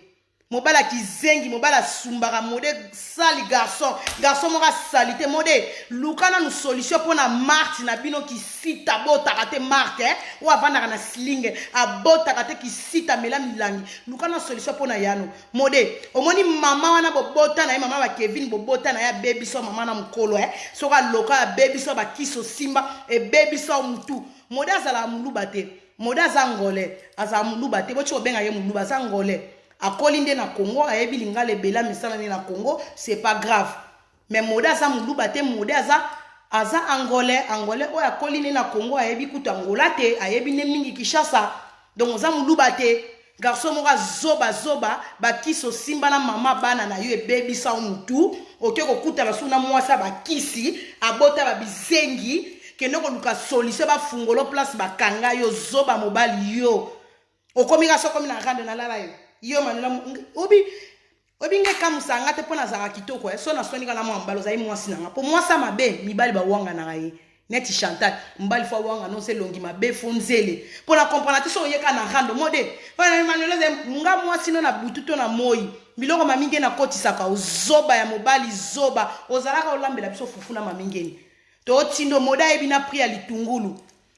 mobala kizengi mobala sumbaka mode sali garçon moka salite mode lukana nu solution pona Marthe na bino kisita botaka te Marthe o avandaka na slinge abotaka te kisita mela milangi lukana solution pona yano mode omoni mama wana bobota na ye mama ba Kevin bobota na ya baby so mama na mukolo soka loka ya baby so ba kiso simba e baby so mutu mode azala muluba te mode azangole azala muluba te bochi obenga ye muluba azangole akoli nde na Congo ayebi lingala ebela misala ne na Congo c'est pas grave mais mode aza muluba te mode aza angolais oyo akoli nde na Congo ayebi kutu angola te ayebi ne mingi Kinshasa donc oza muluba te garçon moko zoba bakiso simba na mama bana na yo ebebisa mutu oke kokutana so na mwasi bakisi abota babizengi kende koluka solution bafungolo place bakanga yo zoba mobali yo okomika so komi na rande na lala yo manela obi nge kamusanga te pona zaka kitoko so na sonika na mwambalo zai mwasi nanga po mwasa mabe mibali ba wanga na ye neti Chantal mbali fo wanga no se longi mabe fonzele pona comprendre te so yeka na rando mode pona manela nga mwasi no na bututo na moi biloko maminge na kotisaka ozoba ya mobali zoba ozalaka olambela biso fufu na mamingeni to tindo moda yebi na pri ya litungulu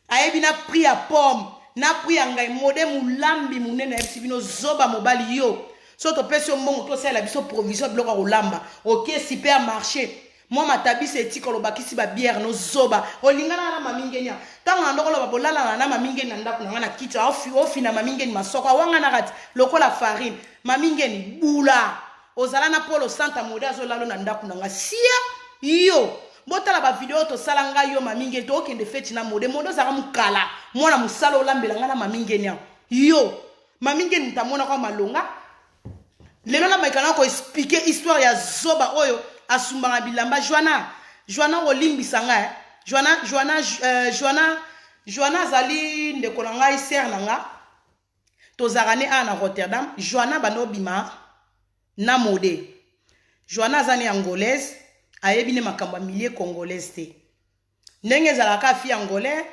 ayebi na pri ya pomme na pri ya ngai mode mulambi munene yebisi bino zoba mobali yo so to pesi mbongo to sala biso provision biloko kolamba ok supermarché moi matabisi etiko lobakisi ba bière no zoba olingana na mamingeni tango na ndoko loba bolala na mamingeni na ndako na kiti ofi na mamingeni masoko wanga na kati lokola farine mamingeni bula ozala na polo santa mode azolalo na ndako na sia yo botala ba video to sala nga yo mamingeni to okende feti na mode zaka mukala mwana musala olambela nga na mamingeni yo mamingeni ntamona kwa malonga lelo na maikana ko expliquer histoire ya zoba oyo asumbanga bilamba Joana olimbisa nga Joana zali ndeko na ngai ser na nga tozakane na Rotterdam Joana banobima na mode Joana zani angolaise ayebi ne makambo milier congolaise te ndenge ezalaka fi angolais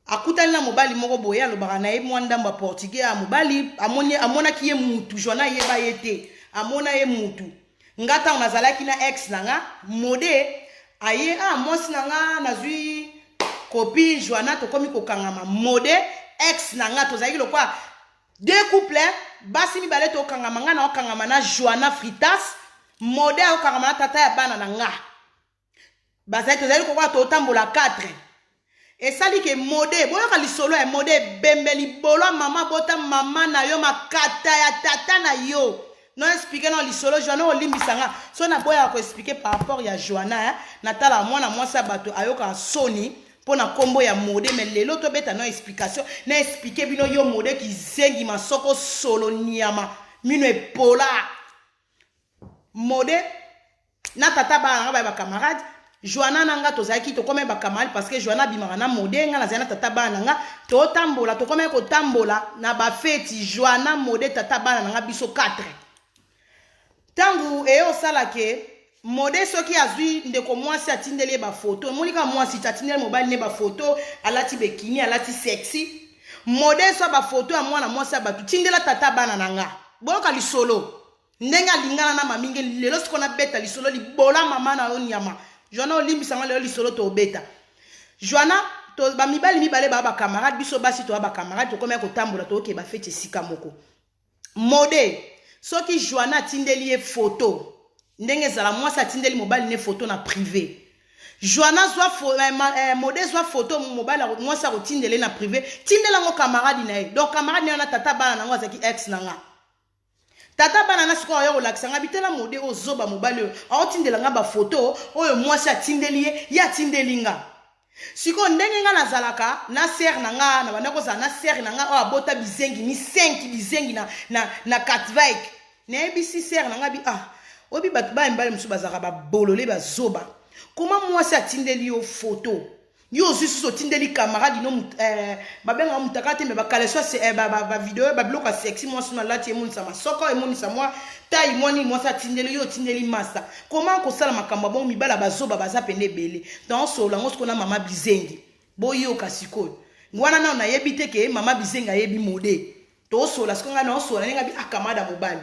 akutani na mobali moko boye alobaka na ye mwandamba portugais a mobali amonaki ye mutu Joana yeba ye te amona ye mutu ngata on azalaki na ex nanga mode aye mwasi nanga nazwi copine Joana tokomi kokangama mode ex nanga tozalaki lokwa deux couples basi mibale to kangama nga na okangama na Joana Fritas mode okangama na tata ya bana nanga bazali tozali kokwa totambola 4 esali ke mode boyoka lisolo ya mode bembeli bolo mama bota mama na yo makata ya tata na yo non expliquer non lisolo Joana olimbisanga so na boya ko expliquer par rapport ya Joana natala mwana mwasa bato ayoka soni pona kombo ya mode mais lelo to beta non explication na expliquer bino yo mode ki zengi masoko solo niama mino epola mode na tata ba ba camarade Joana nanga tozaki to comme ba camarade parce que Joana bimaka na mode nga na zana tata bana nga to tambola to comme ko tambola na ba feti Joana mode tata bana nga biso 4 tangu eyo sala ke mode soki azwi ndeko mwasi atindeli ba photo monika mwasi tatindeli mobali ne ba photo alati bekini alati sexy mode so ba photo ya mwana mwasi abatu tindela tata bana nanga boyoka lisolo ndenga lingana na maminge lelo sikona beta lisolo libola mama na yo nyama Joana olimbisanga lelo lisolo to beta Joana to ba mibali ba camarade biso basi to ba camarade to komeka kotambola to ke ba fete sika moko mode soki Joana tindeli ye photo ndenge zala mwasi atindeli mobali ne photo na privé Joana zwa mode zwa photo mobali mwasi akotindele na privé tindela ngo camarade na ye donc camarade na tata bana nango azaki ex nanga tata bana na siko ayo kolakisanga bitela mode ozoba mobali oyo aotindela nga ba photo oyo mwasi atindeli ye ya atindeli nga siko ndenge nga nazalaka na ser nanga na bana kozala na ser nanga oyo abota bizengi ni 5 bizengi na Katwijk na ebisi ser nanga bi obi batu ba mbali musu bazaka ba bolole bazoba comment mwasi atindeli yo photo yo aussi so tindeli camarade no babenga mutakate me bakaleso ba vidéo ba bloka sexy moi suna lati emoni sama soko emoni sama taille moni moi sa tindeli yo tindeli massa comment ko sala makamba bon mibala bazoba baza pende bele dans so lango skona mama bizengi boyo kasiko ngwana na yebite ke mama bizenga yebi mode to so la skonga na so la ninga bi akamada mobali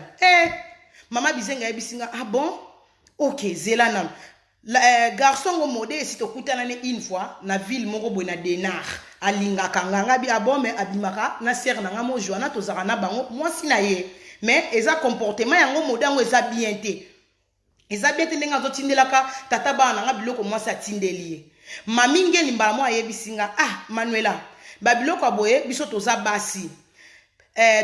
mama bizenga yebi singa ah bon ok zela nam garçon au modé si to kutana une fois na ville moko boy na denar alinga kanganga bi abome abimaka na ser na ngamo joana to zara na bango moi si na ye mais eza comportement yango modé ngo eza bien te ndenga zo tindelaka tata bana nga biloko moi sa tindelier mami ngeli mbala mo ayebisinga ah Manuela ba biloko boye biso to za basi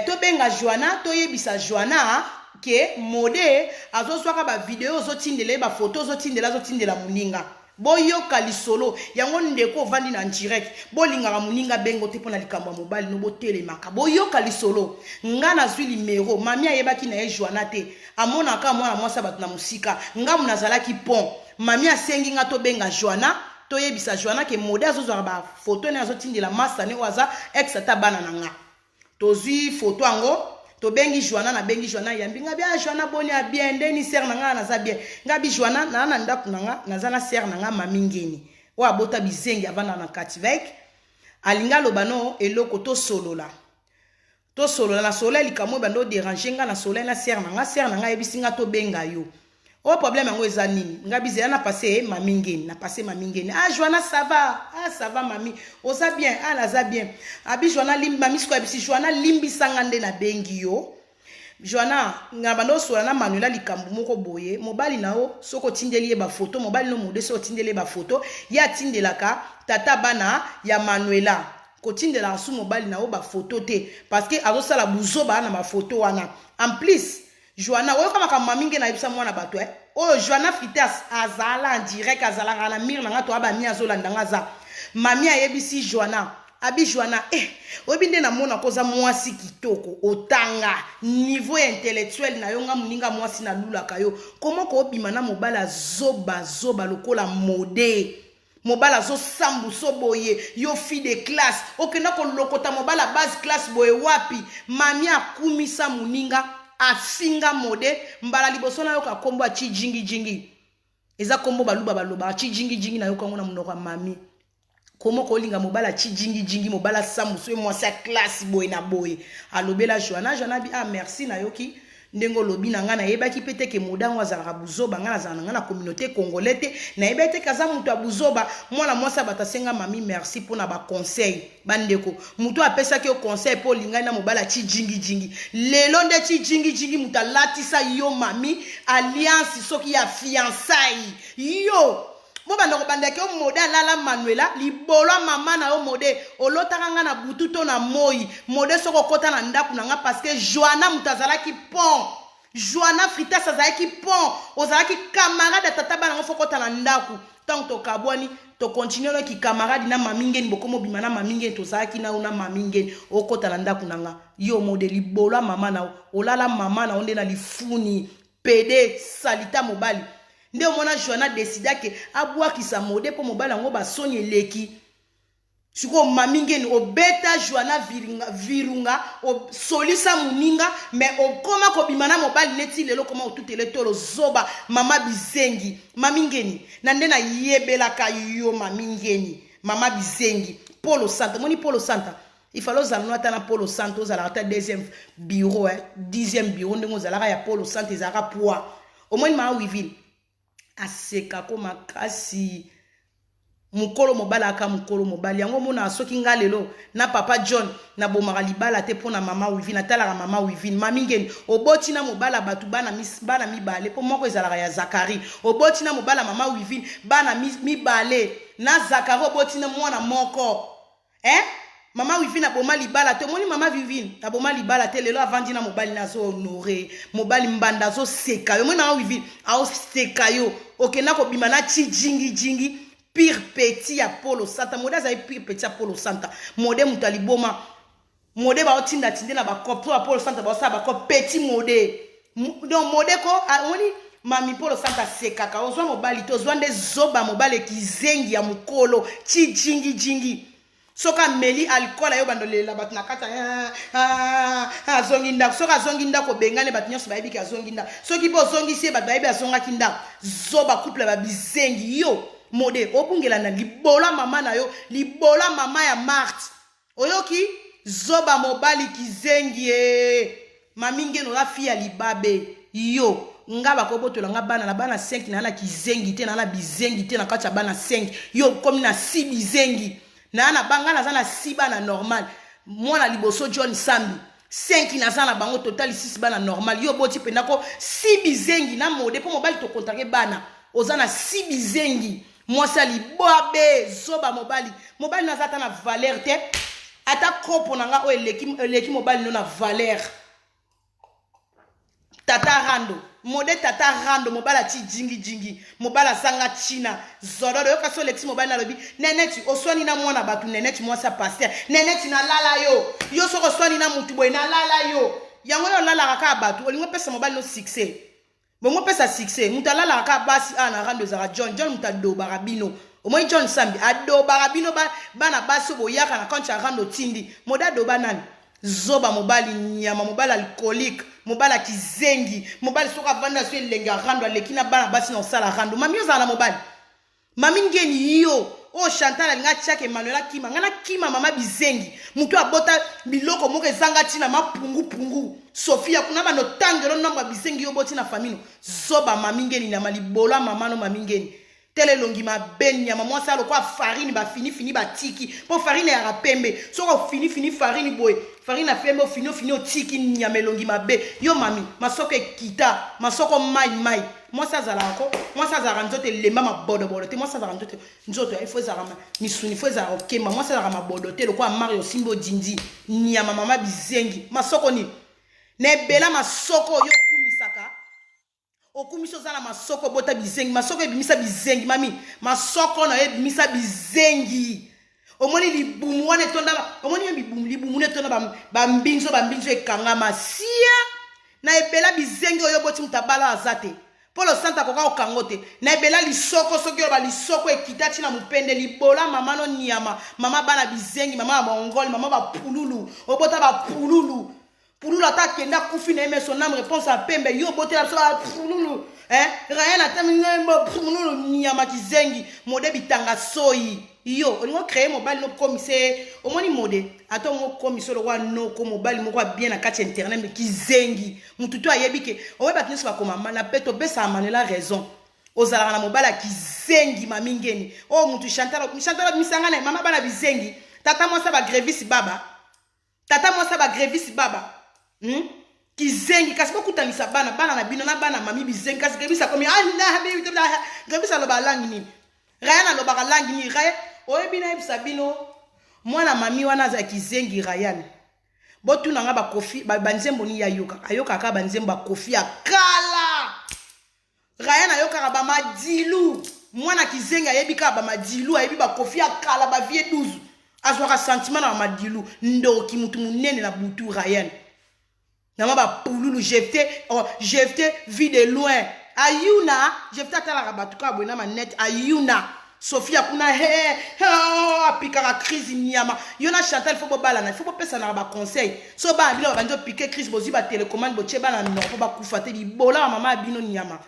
to benga joana to yebisa joana ke mode azoswaka ba video zo tindele ba photo zo tindela muninga boyoka lisolo yango ndeko vandi na direct bolinga muninga bengo te pona likambo mobile no botele maka boyoka lisolo nga na zwi numero mami ayebaki na ye joana te amona ka mwana mwasa batu na musika nga munazalaki pont mami asengi nga to benga joana to yebisa joana ke mode azozwaka ba photo ne azotindela masa ne waza ex ata bana na nga tozwi photo ango to bengi joana na bengi joana yambi nga bia joana boni a bien ndeni ser na nga na za bien nga bi joana na ndaku na nga na za na ser na nga mami ngeni wa bota bizengi avana na kativek alinga lobano eloko to solola na soleil likamwe bando déranger nga na soleil na ser na nga ebisinga to benga yo o problème yango eza nini nga bizela na passé mami ngeni na passé mami ngeni ah joana ça va mami oza bien ah naza bien abi joana limbi mami siko bisi joana limbi sangande na bengi yo joana nga bando sola na Manuela likambu moko boye mobali nao soko tindeli ba photo mobali no mode so tindeli ba photo ya tindelaka tata bana ya Manuela ko tindela su mobali nao ba photo te parce que azosala buzoba na ba photo wana en plus Joana, oyo kama kama mingi na ibisa mwana bato oyo Joana Fritas azala en direct azala na mir na to aba mi azolanda ngaza mami ayebisi Joana abi Joana obinde na mona koza mwasi kitoko otanga niveau intellectuel na yo nga muninga mwasi na lula kayo komo ko obima na mobala zoba lokola mode mobala zo sambu so boye yo fi de classe okenda ko lokota mobala base classe boye wapi mami akumisa muninga afinga mode mbala liboso na yo ka kombo chi jingi eza kombo baloba chi jingi na yo kango na munoko mami komo ko linga mobala chi jingi mobala samu so moi sa classe boy na boy alobela Joana bi ah merci na yoki ndengo lobi na nga na yebaki pete ke modango azalaka buzoba nga na na communauté congolais te na yebete kaza mutu abuzoba mwana mwasa batasenga mami merci pona ba conseil bandeko mutu apesa ke conseil po linga na mobala chi jingi lelo nde chi jingi mutu latisa yo mami alliance soki ya fiançailles yo mo bandako bandake o mode alala Manuela libolo mama na yo mode olotaka nga na butu to na moi mode soko kota na ndaku na nga parce que Joana mutazalaki pont Joana Fritas azalaki pont ozalaki camarade tata bana ngo fokota na ndaku tant to kabwani to continuer ki camarade na mamingeni bokomo bima na mamingeni to zalaki na una mamingeni okota na ndaku na nga yo mode libolo mama na olala mama na onde na lifuni pede salita mobali nde mona Joana décida ke abwakisa mode po mobala ngo basoni eleki siko mamingeni obeta Joana virunga o solisa muninga mais okoma ko bimana mobali neti lelo koma otutele tolo zoba mama bizengi mamingeni na nde na yebelaka yo mamingeni mama bizengi Polo Santa moni Polo Santa il fallait zalano ata na Polo Santa ozala ata deuxième bureau 10e bureau ndenge ozalaka ya Polo Santa ezalaka poids au moins ma wivile aseka ko makasi mukolo mobala aka mukolo mobali yango mona soki nga lelo na papa John na bomaka libala te pona mama Wivine atalaka mama Wivine mami ngeni oboti na mobala batu bana mibale po moko ezalaka ya Zakari oboti na mobala mama Wivine bana mibale na Zakari oboti na mwana moko mama Wivine aboma libala te moni mama Wivine aboma libala te lelo avandi na mobali na zo honoré mobali mbanda zo seka yo moni mama Wivine ao seka yo okenda ko bima na chi jingi pire petit ya Polo Santa mode za pire petit ya Polo Santa mode mutaliboma mode ba otinda tinde na ba kopto ya Polo Santa ba sa ba ko petit mode donc mode ko oni mami polo santa sekaka ozwa mobali to ozwa nde zoba mobali kizengi ya mukolo chi jingi jingi soka meli alcool ayo bandolela bato na kata azongi ndako soka azongi ndako bengane bato nyonso bayebi ki azongi ndako soki mpe ozongisi ye bato bayebi azongaki ndako zoba couple babizengi yo mode obungela na libola mama na yo libola mama ya Marthe oyoki zoba mobali kizengi mami ngeno la fille ya libabe yo nga bakobotola nga bana na bana 5 na kizengi te na bizengi te na kati ya bana 5 yo komi na 6 bizengi na banga na zana 6 bana normal mwana liboso John Sambi 5 na zana bango total 6 bana normal yo boti pendako 6 bizengi na mode po mobali to kontake bana ozana 6 bizengi mwasa liboabe zoba mobali na zata na valeur te ata kopo na nga o eleki mobali no na valeur tata rando mode tata rando mobala ti jingi mobala sanga china zododo yo kaso lexi mobile na lobi neneti oswani na mwana batu neneti mwasa pasteur neneti na lala yo soko swani na mutu boy na lala yo yango yo lala ka batu olingo pesa mobile no succès bongo pesa succès mutu lala ka basi ana rando za John muta do barabino omoi John Sambi ado barabino bana basi boyaka na koncha rando tindi moda do banani zoba mobali nyama mobali alcoolique mobali kizengi mobali soka vanda so elenga rando alekina bana basi na sala rando mami yo zana mobali mami ngeni yo o Chantal alinga chake Emmanuel kima ngana kima mama bizengi mutu abota biloko moko ezanga tina mapungu Sofia kuna bano tangelo namba bizengi yo boti na famino zoba mami ngeni na malibola mama no mami ngeni tele longi mabeni ya mama salo kwa farine ba fini ba tiki po farine ya rapembe soko fini farine boy farine na pembe fini tiki nyama longi mabe yo mami masoko ekita masoko mai moi ça za nzoto lemba mabodo te moi ça za nzoto il faut za rama misuni faut za okema moi ça za mabodo te lokwa Mario Simbo Dindi nyama mama bizengi masoko ni nebela masoko yo kumisaka okumiso zana masoko bota bizengi masoko ebimisa bizengi mami masoko na ebimisa bizengi omoni libumu wana tonda omoni libumu ne tonda bambinzo ekanga masia na ebela bizengi oyo boti mutabala azate polo santa koka okangote na ebela lisoko soki oba lisoko ekitati na mupende libola mama no nyama mama bana bizengi mama mongoli mama bapululu obota bapululu Pululu atakenda kufi na emeso nam réponse à pembe yo bote la so pululu rien atamingemo pululu nyama kizengi mode bitanga soyi yo olingo créer mobile no commissaire omoni mode atongo commissaire lo wa no ko mobile moko bien na kati internet kizengi mututu ayebike owe batinisi ba koma na peto besa manela raison ozala na mobile kizengi mamingeni o mutu Chantal misanga na mama bana bizengi tata moi ça ba gréviste baba kizengi kasi bokutanisa bana na bino na bana mami bizengi kasi grebisa komi grebisa loba langi ni raya na loba langi ni raya oyebina ebisa bino mwana mami wana za kizengi Ryan botuna nga ba kofi banzembo ni ayoka ka banzembo ba kofi akala Ryan ayoka ba madilu mwana kizengi ayebika ba madilu ayebi ba kofi akala ba vie 12 azwaka sentiment na madilu ndoki mutu munene na butu Ryan Nama ba pululu jefte vie de loin. Ayuna, jefte atala rabatuka abona ma net ayuna. Sophia kuna apikara crise nyama. Yona Chantal faut bala na, faut pas pesa na ba conseil. So ba bilo banjo piquer crise bozi ba télécommande bo cheba na no ba kufate di bola mama bino nyama.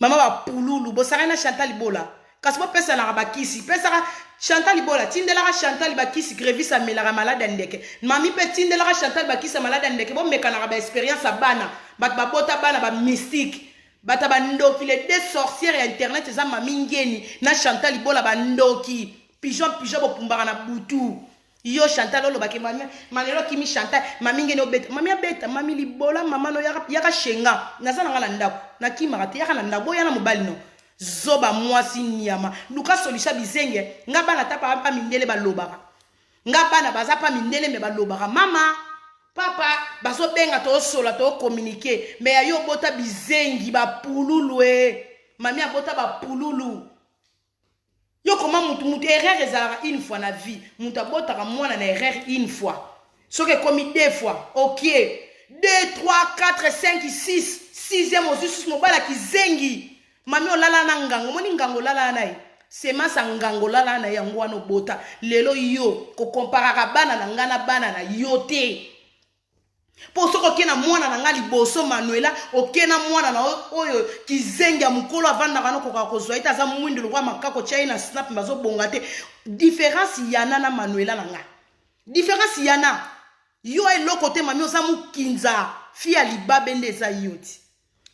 Mama ba pululu bo sarena Chantal bola. Kasi bo pesa na ba kisi, pesa Chantal Ibola, tindela Chantal bakisi grévis a melara malade ndeke. Mami pe tindela Chantal bakisi malade ndeke. Bon mekana ba expérience a bana, bat ba bota bana ba mystique. Bata ba ndoki les deux sorcières internet za mami ngeni na Chantal Ibola ba ndoki. Pigeon bo pumbara na butu. Yo Chantal lo bake mami manelo kimi Chantal mami ngeni obeta. Mami abeta mami Libola mama no yaka shenga. Nazana ngala ndako. Na kimara te yaka na ndako yana mobali no. Zoba mwasi nyama luka solisha bizenge ngaba na tapa pa mindele balobaka ngaba na bazapa mindele me balobaka mama papa baso benga to sola to communiquer me ayo bota bizengi ba pululu mami abota ba pululu yo comment mutu erreur ezala une fois na vie mutu abota ka mwana na erreur une fois soke komi deux fois OK 2 3 4 5 6 6e ozusu mobala kizengi mami olala na ngango moni ngango olala na ye semasa ngango olala na ye yango wana obota lelo yo kokomparaka bana na nga na bana na yo te po soko okena mwana na nga liboso Manuela okena mwana na oyo kizengi ya mokolo avandaka no koka kozwa ete aza mwindu lokwa makako tia na snap bazobonga te différence yana na Manuela na nga différence yana yo eloko te mami oza mokinza fi ya libabe nde eza yo ti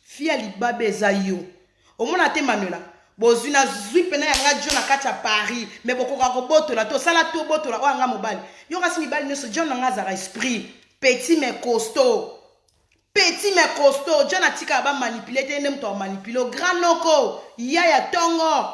fi ya libabe eza yo omona te Manuela bozwi na zwi pena yanga jo na kati ya Paris me bokoka kobotola tosala to botola oyo anga mobali yo kasi mibali nyonso John na nga azaka esprit petit mais costaud John atika ba manipuler te nde moto wa manipuler grand noko yaya tongo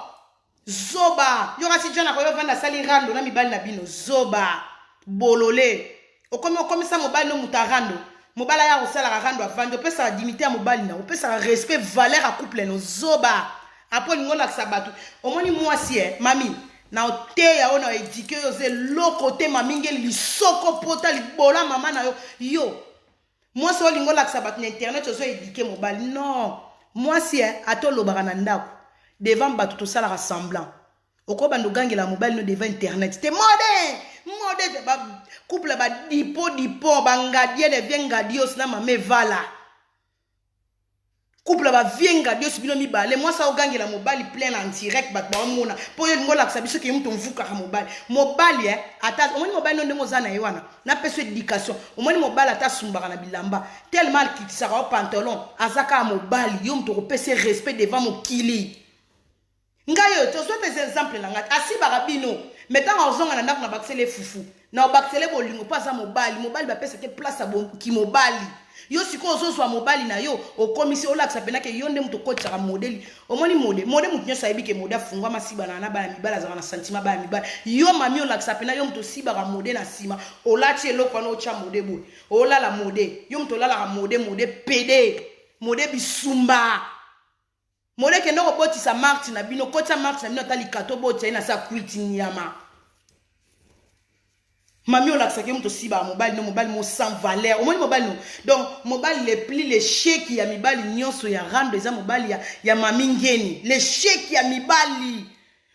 zoba yo kasi John akoyo vanda sali rando na mibali na bino zoba bolole okomisa mobali no mutarando mobala ya osala rando avandi opesa dignité ya mobali na opesa respect valeur à couple no zoba apo lingo la sabatu omoni mwasi mami na oteya ona éduqué yo ze loko te mamingi lisoko pota libola mama na yo mwasi olingo la sabatu na internet ozo éduqué mobali non mwasi atolobaka na ndako devant batu tosala semblant okoba ndogangela mobali no devant internet te mode ba couple ba dipo bangadie de viengadios na mame vala couple ba viengadios bino mibale moi ça ogangela mobali plein en direct ba mona po yo ngola ka biso ke mtu mvuka ka mobali ata omoni mobali no ndemo zana yewana na peso éducation omoni mobali ata sumbaka na bilamba tellement qu'il sera au pantalon azaka mobali yo mtu ko pese respect devant mokili ngayo to soit des exemples na ngati asibaka bino mettant en zonga na ndako na bakisele fufu na bakisele bolingo pasa mobali ba pesa te place ki mobali yo siko ozozwa mobali na yo okomisi olakisa pena ke yo nde muto kotsaka modeli omoni mode mutu nyoso ayebi ke mode afungwa masiba na bana mibala za na sentiment bana mibala yo mami olakisa pena yo muto sibaka mode na sima olati eloko wana ocha mode boy olala mode yo muto olala mode pede mode bisumba mode ke ndoko botisa marti na bino kota marti na bino tali kato botisa ina sa quitting nyama mami olakisa ke muto siba mobile mo sans valeur omoni mobile no donc mobile le pli le chèque ya mibali nyonso ya rando eza mobile ya mami ngeni le chèque ya mibali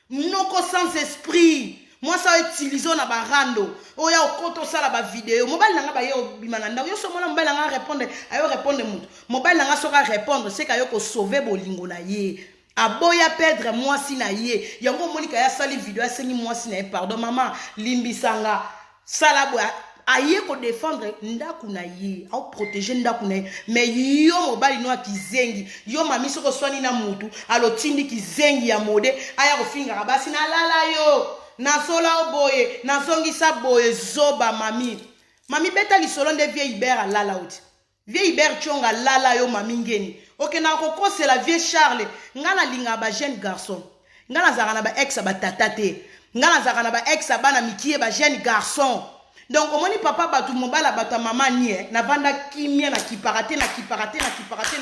noko sans esprit moi ça utilise na ba rando oya okoto sala ba vidéo mobile nanga ba yo bimana ndako yo so mona mobile nanga répondre muto mobile nanga soka répondre c'est ka yo ko sauver bolingo na ye aboya perdre mwasi na ye yango monika ya sali vidéo asengi mwasi na ye pardon maman limbisanga salabo aye ko défendre ndaku na ye au protéger ndaku na ye mais yo mobali no akizengi yo mami soko swani na mutu alotindi kizengi ya mode aya ko finga basi na lala yo na sola oboye na zongisa boye zoba mami beta lisolo nde vie Hubert lala uti vie Hubert chonga lala yo mami ngeni ok na ko c'est la vie Charles ngana linga ba jeune garçon ngana zaka na ba ex ba tata te ngana zaka na ba ex bana mikie ba jeune garçon donc omoni papa batu mobala batu mama nie na vanda kimia na kiparate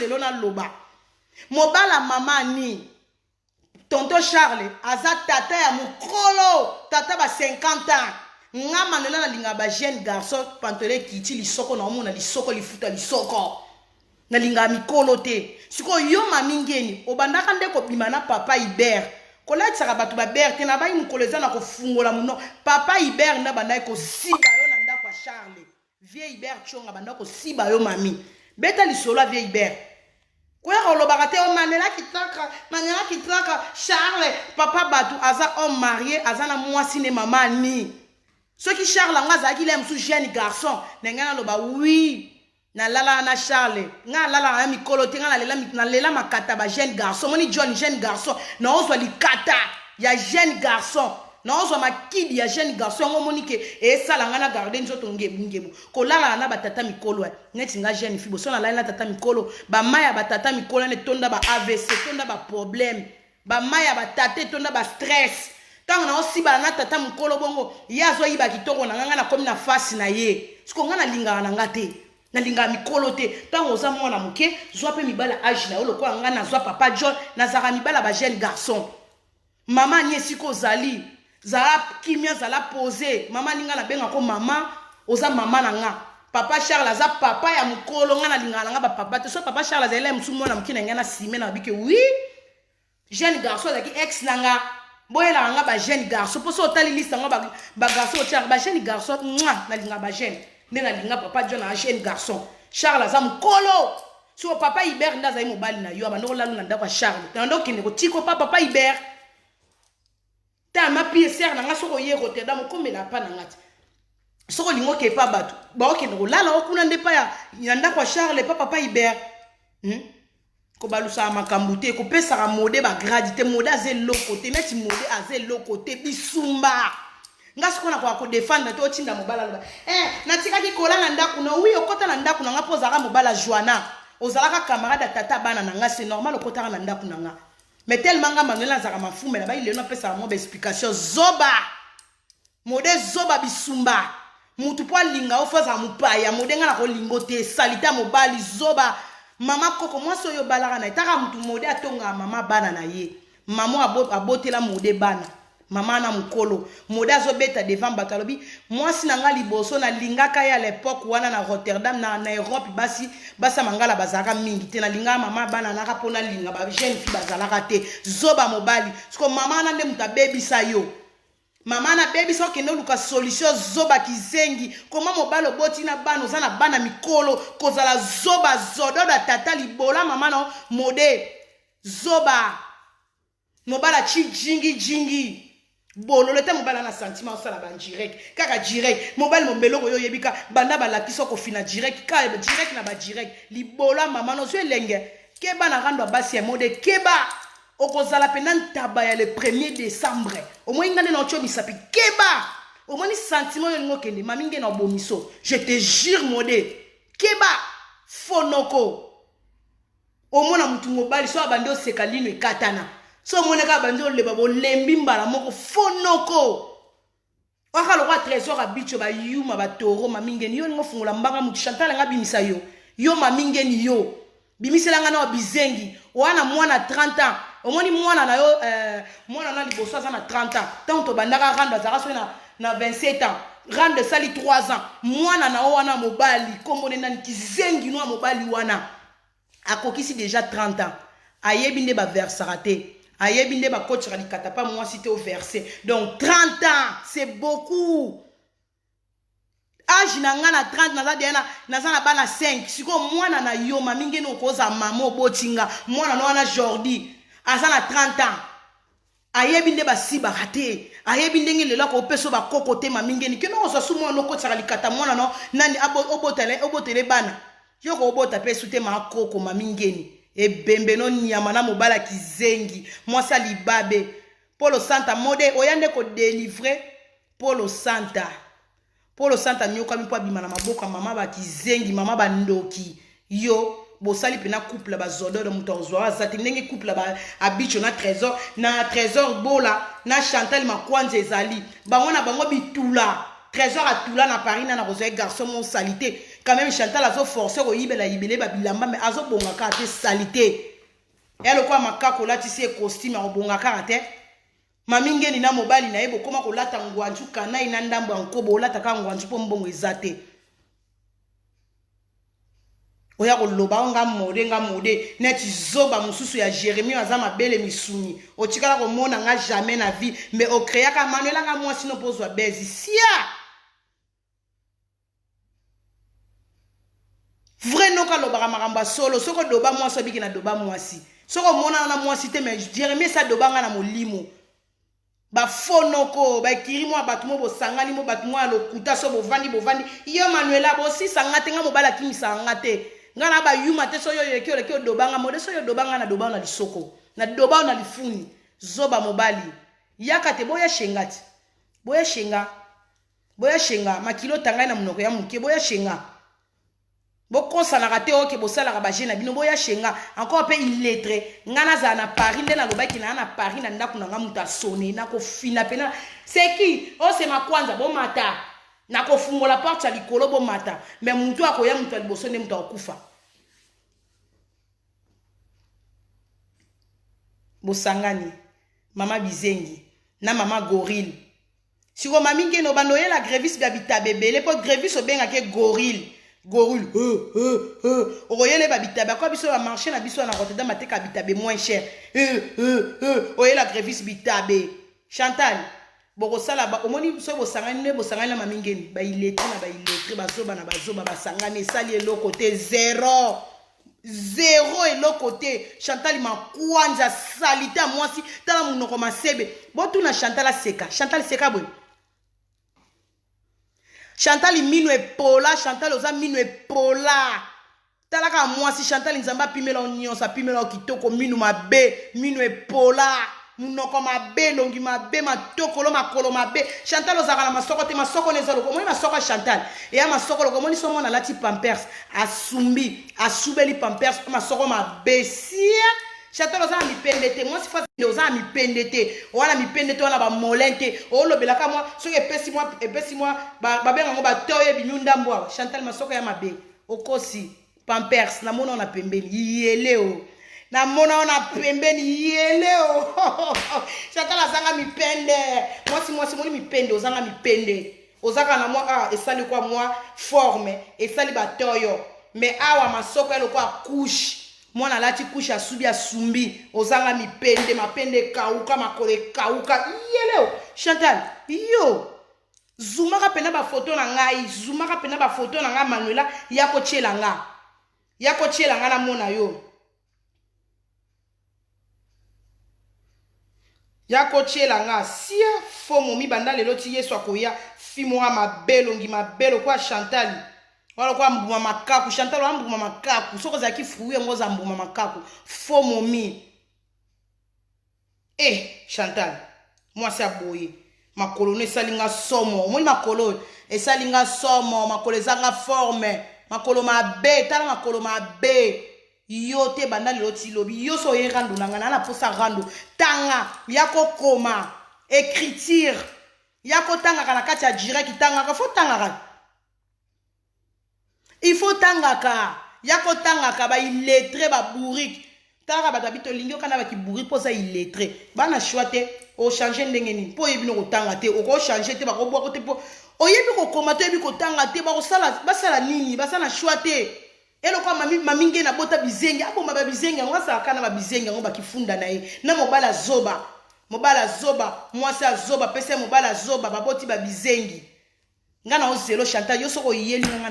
lelo na loba mobala mama ni tonton Charles aza tata ya mukolo tata ba 50 ans nga manela na linga ba jeune garçon pantole kiti lisoko na omona lisoko lifuta lisoko na linga mikolo te siko yo mami ngeni obandaka ndeko bima na papa Hubert kolatisa batu ba berte na bayi mukolo eza na kofungola muno papa Hubert nda banda ko siba yo na ndako ya Charles vie Hubert chonga banda ko siba yo mami beta lisolo vie Hubert kwa olobaka te o manela kitaka Charles papa batu aza homme marié aza na mwasi ne mama ni soki Charles anga azaki le msu jeune garçon nenga loba oui na lala na Charles nga lala na mikolo te nga na lela makata ba jeune garçon moni John jeune garçon na ozwa likata ya jeune garçon na ozwa makidi ya jeune garçon ngo monike esala nga na garder nzoto ngebu ko lala na batata mikolo neti nga jeune fibo so na lala na tata mikolo ba maya batata mikolo ne tonda ba AVC tonda ba problème ba maya batata tonda ba stress tango na osiba na tata mikolo bongo yazo yiba kitoko na nga na komi na face na ye siko nga na linga na nga te na linga mikolo te tango za mwana muke zwa pe mibala age na olo kwa nga na zwa papa John na zara mibala ba jeune garçon mama ni siko zali zala kimia zala poser mama ninga na benga ko mama oza mama na nga papa Charles aza papa ya mukolo nga na lingala nga ba papa te so papa Charles azela musu mona mukina ngana sime na bike oui jeune garçon azaki ex nanga boyela nga ba jeune garçon poso otali liste nga ba garçon otia ba jeune garçon na linga ba jeune nena linga papa John a jeune garçon Charles aza mukolo so papa Hubert ndaza mobali na yo abano lalu na ndako Charles tando kende ko tiko papa Hubert ta ma pièce na nga soko yeko te da mokomela pa na ngati soko lingo ke pa batu ba okende ko lala okuna ndepa ya ndako Charles papa Hubert ko balusa makambu te ko pesa ka mode ba gradité mode azelo côté neti mode azelo côté bisumba nga siko na ko défendre to tinda mobala loba na tikaki kolala ndako na wi okota na ndako na nga pozaka mobala Joana ozalaka camarade tata bana na nga c'est normal okota na ndako na nga mais tellement nga manuela zaka mafume na ba ile no pesa mo ba explication zoba mode zoba bisumba mutu po linga ofaza mupaya mode nga na ko lingo te salita mobali zoba mama koko mwasi oyo balaka na etaka mutu mode atonga mama bana na ye mama abotela mode bana mama na mukolo mode azobeta devant bato alobi mwasi na nga liboso na lingaka ya l'époque wana na Rotterdam na Europe basa mangala bazalaka mingi te na linga mama bana naka pona linga ba jeune fille bazalaka te zoba mobali siko mama na nde muta bebisa yo mama na bebisa okende luka solution zoba kizengi koma mobali oboti na bana oza na bana mikolo kozala zoba zododa tata libola mama na mode zoba mobala chi jingi bololo te mobala na sentiment osala ba direct kaka direct mobali mombeloko yo yebika banda balakisa ko fina direct ka direct na ba direct libola mama no so elenge keba na rando basi ya mode keba okozala pena ntaba ya le 1er décembre au moins ngane na ocho misapi keba au moins sentiment yo ngo kende mami ngene obomiso je te jure mode keba fonoko au moins na mutu mobali so abandi oseka lino ekatana so moneka bandi oleba bolembi mbala moko fonoko waka lokwa trésor abicho ba yuma ba toro mami ngene yo ngo fungola mbanga mutu Chantal nga bimisa yo mami ngene yo bimisela nga na bizengi wana mwana 30 ans omoni mwana na yo mwana na liboso aza na 30 ans tant to bandaka rando azaka so na 27 ans rando sali 3 ans mwana na wana mobali komone nani kizengi no mobali wana akokisi déjà 30 ans ayebi nde ba versera te ayebi nde ba coach likata pa moi cité au verset donc 30 ans c'est beaucoup âge na nga na 30 naza deya naza na bana 5 siko mwana na yo mami ngene okoza mama obotinga mwana na wana Jordi aza na 30 ans ayebi nde basibaka te ayebi ndenge lelo akopeso bakoko te mami ngene keno ozasu mwana okotisaka likata mwana no nani obotele bana yoko obota pe sute makoko mami ngene ebembe no nyama na mobala kizengi mwasa libabe Polo Santa mode oyande ko délivrer Polo Santa nyoka mi po bima na maboka mama ba kizengi mama ba ndoki yo bosali pena couple ba zodo de mutonzo azati ndenge couple ba abicho na trésor bola na Chantal Makwanza ezali bango bitula trésor atula na Paris na roze garçon mon salité quand même Chantal azo forcer ko yibela ba bilamba mais azo bonga ka te salité elle quoi makako lati si costume a bonga ka te mami ngeni na mobali na yebo koma kolata ngwanju kana ina ndambo nkobo olata ka ngwanju po mbongo ezate oya koloba nga mode neti zoba mususu ya Jérémie aza mabele misuni otikala ko mona nga jamais na vie mais o créa ka manuela nga moi sino pozwa bezi sia vrai no ka loba maramba solo soko doba moi so biki na doba moi si soko mona na moi si te mais Jérémie sa doba nga na molimo ba fonoko ba kiri mo batumo bo sangani mo batumo alokuta so bovandi yo manuela bo si sangate nga mobala kimisa ngate ngana ba yuma te so yo yekyo dobanga mode so yo dobanga na dobanga na lisoko na dobanga na lifuni zoba mobali yakate boya shengati boya shenga makilo tanga na munoko ya muke boya shenga bokosa na kate oke bosala ka ba jena bino boya shenga encore pe illettré ngana za na Paris nde na lobaki na Paris na ndaku na ngamuta sonné na ko fina pena c'est qui oh c'est Makwanza bon mata na ko fungola porte ya likolo bon mata mais mutu akoya mutu liboso nde mutu akufa bosangani mama bizengi na mama gorille siko mami ngeno bando la grévis gabita bébé le po grévis obenga ke gorille gorule okoyele babitabe akwa biso bamarché na biso na Rotterdam bateka bitabe moins cher oyela grévis bitabe Chantal bokosala omoni so bosangani na mamingeni bailetre na bailetre bazoba na bazoba basangani esali eloko te zéro eloko te Chantal makwanza salita mwasi tala munoko masebe botuna Chantal seka bwe Chantal minu epola Chantal oza minu epola talaka mwasi Chantal nzamba pimela nyonso pimela kitoko minu mabe minu epola munoko mabe longi mabe matokolo makolo mabe Chantal ozaka na masoko te masoko neza loko moni masoko Chantal eya masoko loko moni somo na lati pampers asubeli pampers masoko mabe sia Chantal oza mipende te mwasi fasi oza mipende te wana mipende te wana ba molente olobelaka mwa soki epesi mwa babenga ngo batoye binyunda mbwa Chantal masoko ya mabe okosi pampers na mona na pembeni yeleo na mona ona pembeni yeleo Chantal azanga mipende mwasi moni mipende ozanga mipende ozaka na mwa esali kwa mwa forme esali batoyo me awa masoko eloko couche mwana lati couche asubi asumbi ozanga mipende mapende kauka makole kauka yeleo Chantal yo zumaka pena ba photo na ngai zumaka pena ba photo na ngai Manuela yako tshela nga na mona yo yako tshela nga sia fomo mi banda lelo ti yesu akoya fimo wa mabelongi mabelo kwa Chantal wala kwa mbuma makaku Chantal wa mbuma makaku soko za kifuwe ngoza mbuma makaku fomo mi Chantal mwasi aboye makolo ne salinga somo moni makolo esalinga somo makolo ezanga forme makolo mabe tala makolo mabe yo te banda lelo ti lobi yo so ye randu nanga na posa randu tanga yako koma écriture yako tanga kana kati ya direct tanga ka fo tanga il faut tangaka yako tangaka ba illettré ba bourrique tanga ba tabito lingi okana ba ki bourrique posa illettré bana choite o changer ndenge ni po yebi no kotanga te o ko changer te ba ko bwa ko te po o yebi ko koma te yebi ko tanga te ba ko sala basala nini basala choite elo kwa maminge na bota bizenge abo maba bizenge ngwasa kana ba bizenge ngo bakifunda na ye na mobala zoba mwasa zoba pese mobala zoba baboti ba bizengi ngana ozelo Chantal yo soko yeli nga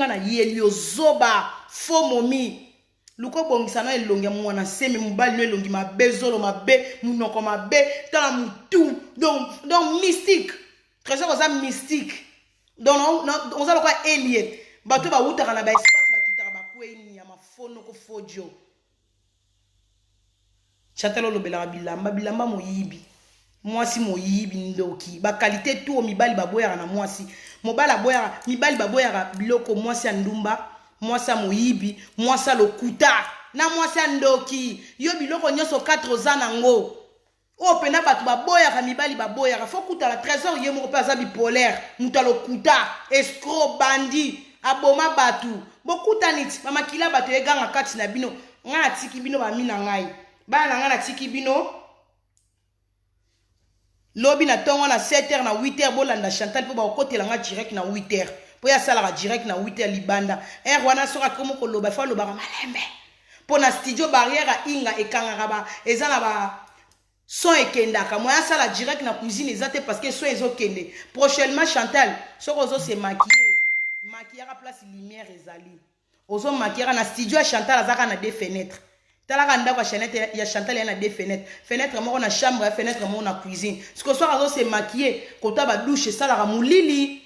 na yeli zoba fo momi luko bongisa na elongi mwana seme mobali no elongi mabezolo mabe munoko mabe tala mutu donc mystique trésor oza mystique donc on za lokwa alien bato ba utaka na ba espace bakitaka ba kweni ya mafono ko fojo Chantal olobela bilamba moyibi mwasi moyibi ndoki ba qualité tout mibali baboyaka na mwasi mobala boyaka mibali baboyaka biloko mwasi ya ndumba mwasi ya moyibi mwasi ya lokuta na mwasi ya ndoki yo biloko nyonso 4 za nango o pena bato baboyaka mibali baboyaka fo kuta la trésor ye moko pe aza bipolaire muta lokuta escroc bandi aboma batu bokuta niti bamakila bato eganga kati na bino nga atiki bino bamina ngai bana nga natiki bino lobi na tongo na 7h na 8h bolanda Chantal po ba okotela nga direct na 8h po ya sala direct na 8h libanda wana soka komo ko loba fa loba malembe po na studio barrière inga ekanga ba ezana ba son ekendaka mo ya sala direct na cuisine ezate parce que so ezokende prochainement Chantal soko ozo se maquiller à place lumière ezali ozo maquiller na studio ya Chantal azaka na des fenêtres talaka ndako ya Chantal yana des fenêtres moko na chambre ya fenêtre moko na cuisine siko soir azo se maquiller kota ba douche salaka mulili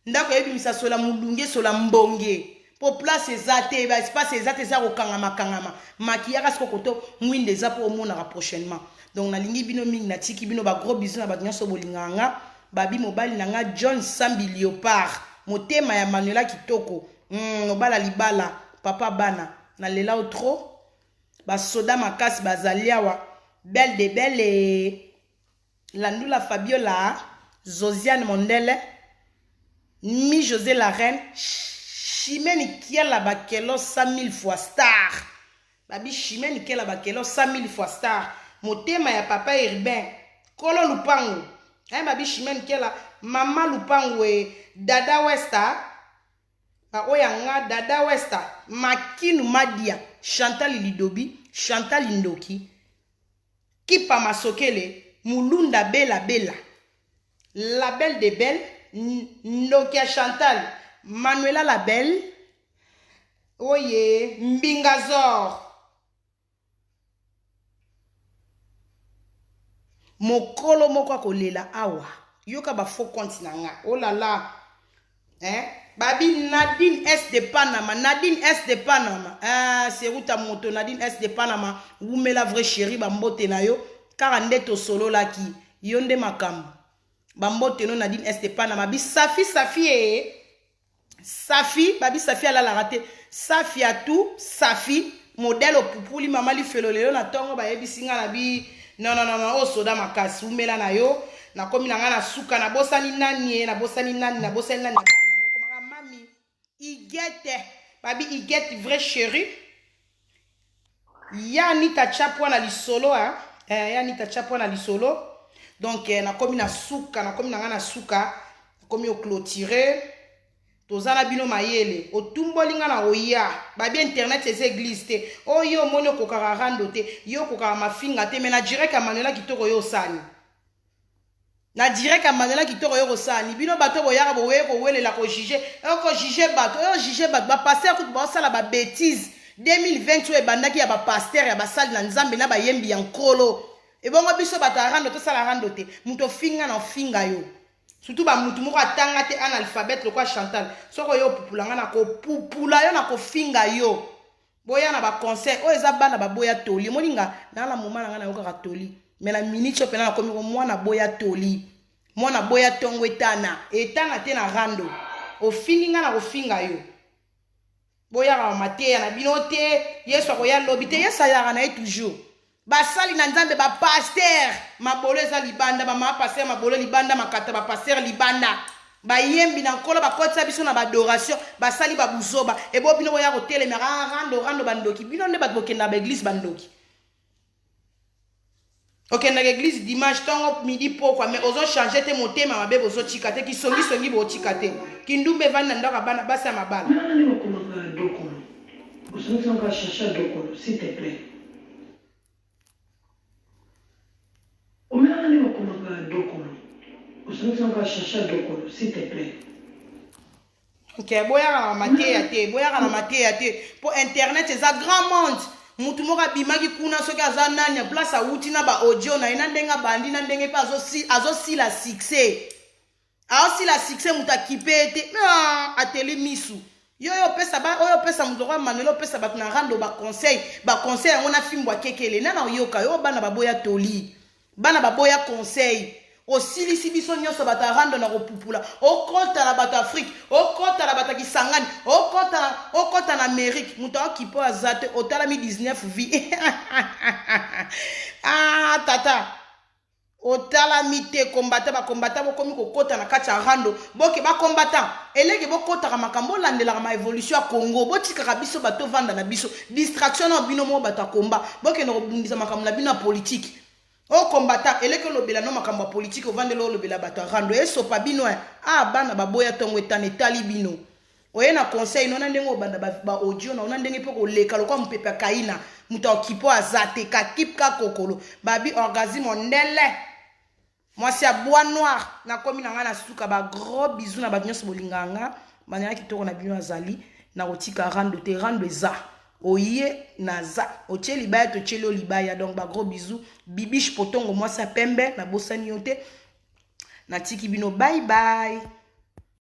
ndako yebimisa sola mulunge sola mbonge po place ezate ba espace ezate za kokangama maquillage siko koto mwinde eza po omona prochainement donc na lingi bino mingi na tiki bino ba gros bisous na ba nyonso bolinganga babi mobali nanga John Sambi Léopard motema ya Manuela kitoko obala libala papa bana na lela outro ba soda makasi bazaliawa belle de belle Landula Fabiola Josiane Mondele Mi José la reine Chimène Kiela bakelo 100 000 fois star babi Chimène Kiela bakelo 100 000 fois star motema ya papa Urbain Kolo Lupango babi Chimène Kiela mama Lupango dada Westa Oya Dada Westa, Makinu Madia, Chantal Lidobi, Chantal Indoki, Kipa Masokele, Mulunda Bella Bella, La Belle des Belles, Ndokia Chantal, Manuela la Belle, Oye, Mbingazor, Mokolo Mokwa Kolela Awa, Yoka ba faux compte nanga, oh là là, hein? Babi Nadine S de Panama, Nadine S de Panama, ah, c'est Ruta Moto, Nadine S de Panama, vous me la vraie chérie, bambote na yo, car en solo la ki, yonde makam, bambote no Nadine S de Panama, bi Safi, Safi, babi Safi ala la raté, Safi a tout, Safi, modèle au poupouli, maman li felo leo, na tongo ba yebi singa na bi, non, oh soda makasi, vous me la na yo, na komi na nga na suka, na bosani nani, na bosani nani, Igete, babi Igete vrai chéri. Yanita chapwa na lisolo hein. Yanita chapwa na lisolo. Donc na komi na suka, na komi na nga na suka, na komi o clôturer. Tozana bino mayele, o tumbolinga na oya. Babi internet ces églises te. O yo mono kokara rando te, yo kokara mafinga te, mais na direct ka Manuela kitoko yo sani. Na direct à Manuela qui toro yoro sani bino bato boyara bowe ko wele la ko juger bato ba pasteur tout ba sala ba bêtise 2020 ebandaki ya ba pasteur ya ba sali na nzambe na ba yembi ya nkolo e bongo biso bato arando to sala rando te muto finga na finga yo surtout ba mutu moko atanga te analphabète lokwa Chantal soko yo pupulanga na ko pupula yo na ko finga yo boya na ba conseil o eza bana ba boya toli moninga na la moma na yo ka toli. Mais la minute je pena comme moi na boya toli moi na boya tongo etana te na rando o finga na o finga yo boya ra mateya na binote yeso ko ya lobi te yesa ya na toujours basali na nzambe ba pasteur mabolo eza libanda ba ma pasteur mabolo libanda makata ba pasteur libanda ba yembi na nkolo ba kotsa biso na ba adoration basali ba buzoba e bo bino boya ko tele me rando bandoki bino nde bat bokenda ba église bandoki. Ok, dans l'église dimanche, tant midi pourquoi, mais aux changer tes motés, ma bébé, aux chikate, qui sont mis au chikate, qui nous me vendent dans la banane, basse à ma balle. Vous va chercher Dokolo, s'il te plaît. Vous va chercher Dokolo, s'il te plaît. Ok, boya na maté, pour internet, c'est un grand monde. Mutu moka bimaki kuna soki aza nani place auti na ba audio na ina ndenga bandi na ndenge pa azosi la succès. Aosi la succès muta kipete. Ateli misu. Yo pesa mutu kwa Manuela pesa batu na rando ba conseil ngona fimbwa kekele nana yoka yo bana baboya toli. Bana baboya conseil. Osili si biso nyonso bata rando na kopupula okota na bata Afrique okota na bata Kisangani okota na Amérique muto akipo azate otala mi 19 vie ah tata otala mi te kombata bokomi kokota na kati ya rando boke ba combattant eleke bokota ka makambo landela ma évolution ya Congo botika ka biso bato vanda na biso distraction na bino mo bata komba boke no bundisa makambo na bino politique. O combattant eleke lobela no makambo politique ovande lo lobela bato rando eso pa bino ah bana baboya tongo etane tali bino oye na conseil no na ndengo banda ba audio na ndenge pe ko leka lokwa mpepe kaina muta okipo azate ka kip ka kokolo babi orgasme ndele moi c'est à bois noir na komi na nga na suka ba gros bisous na ba nyonso bolinganga bana kitoko na bino azali na kotika rando te rando eza oye naza otie libaya to tieli libaya donc ba gros bisous bibiche potongo moi ça pembe na bosani yote na tiki bino bye bye.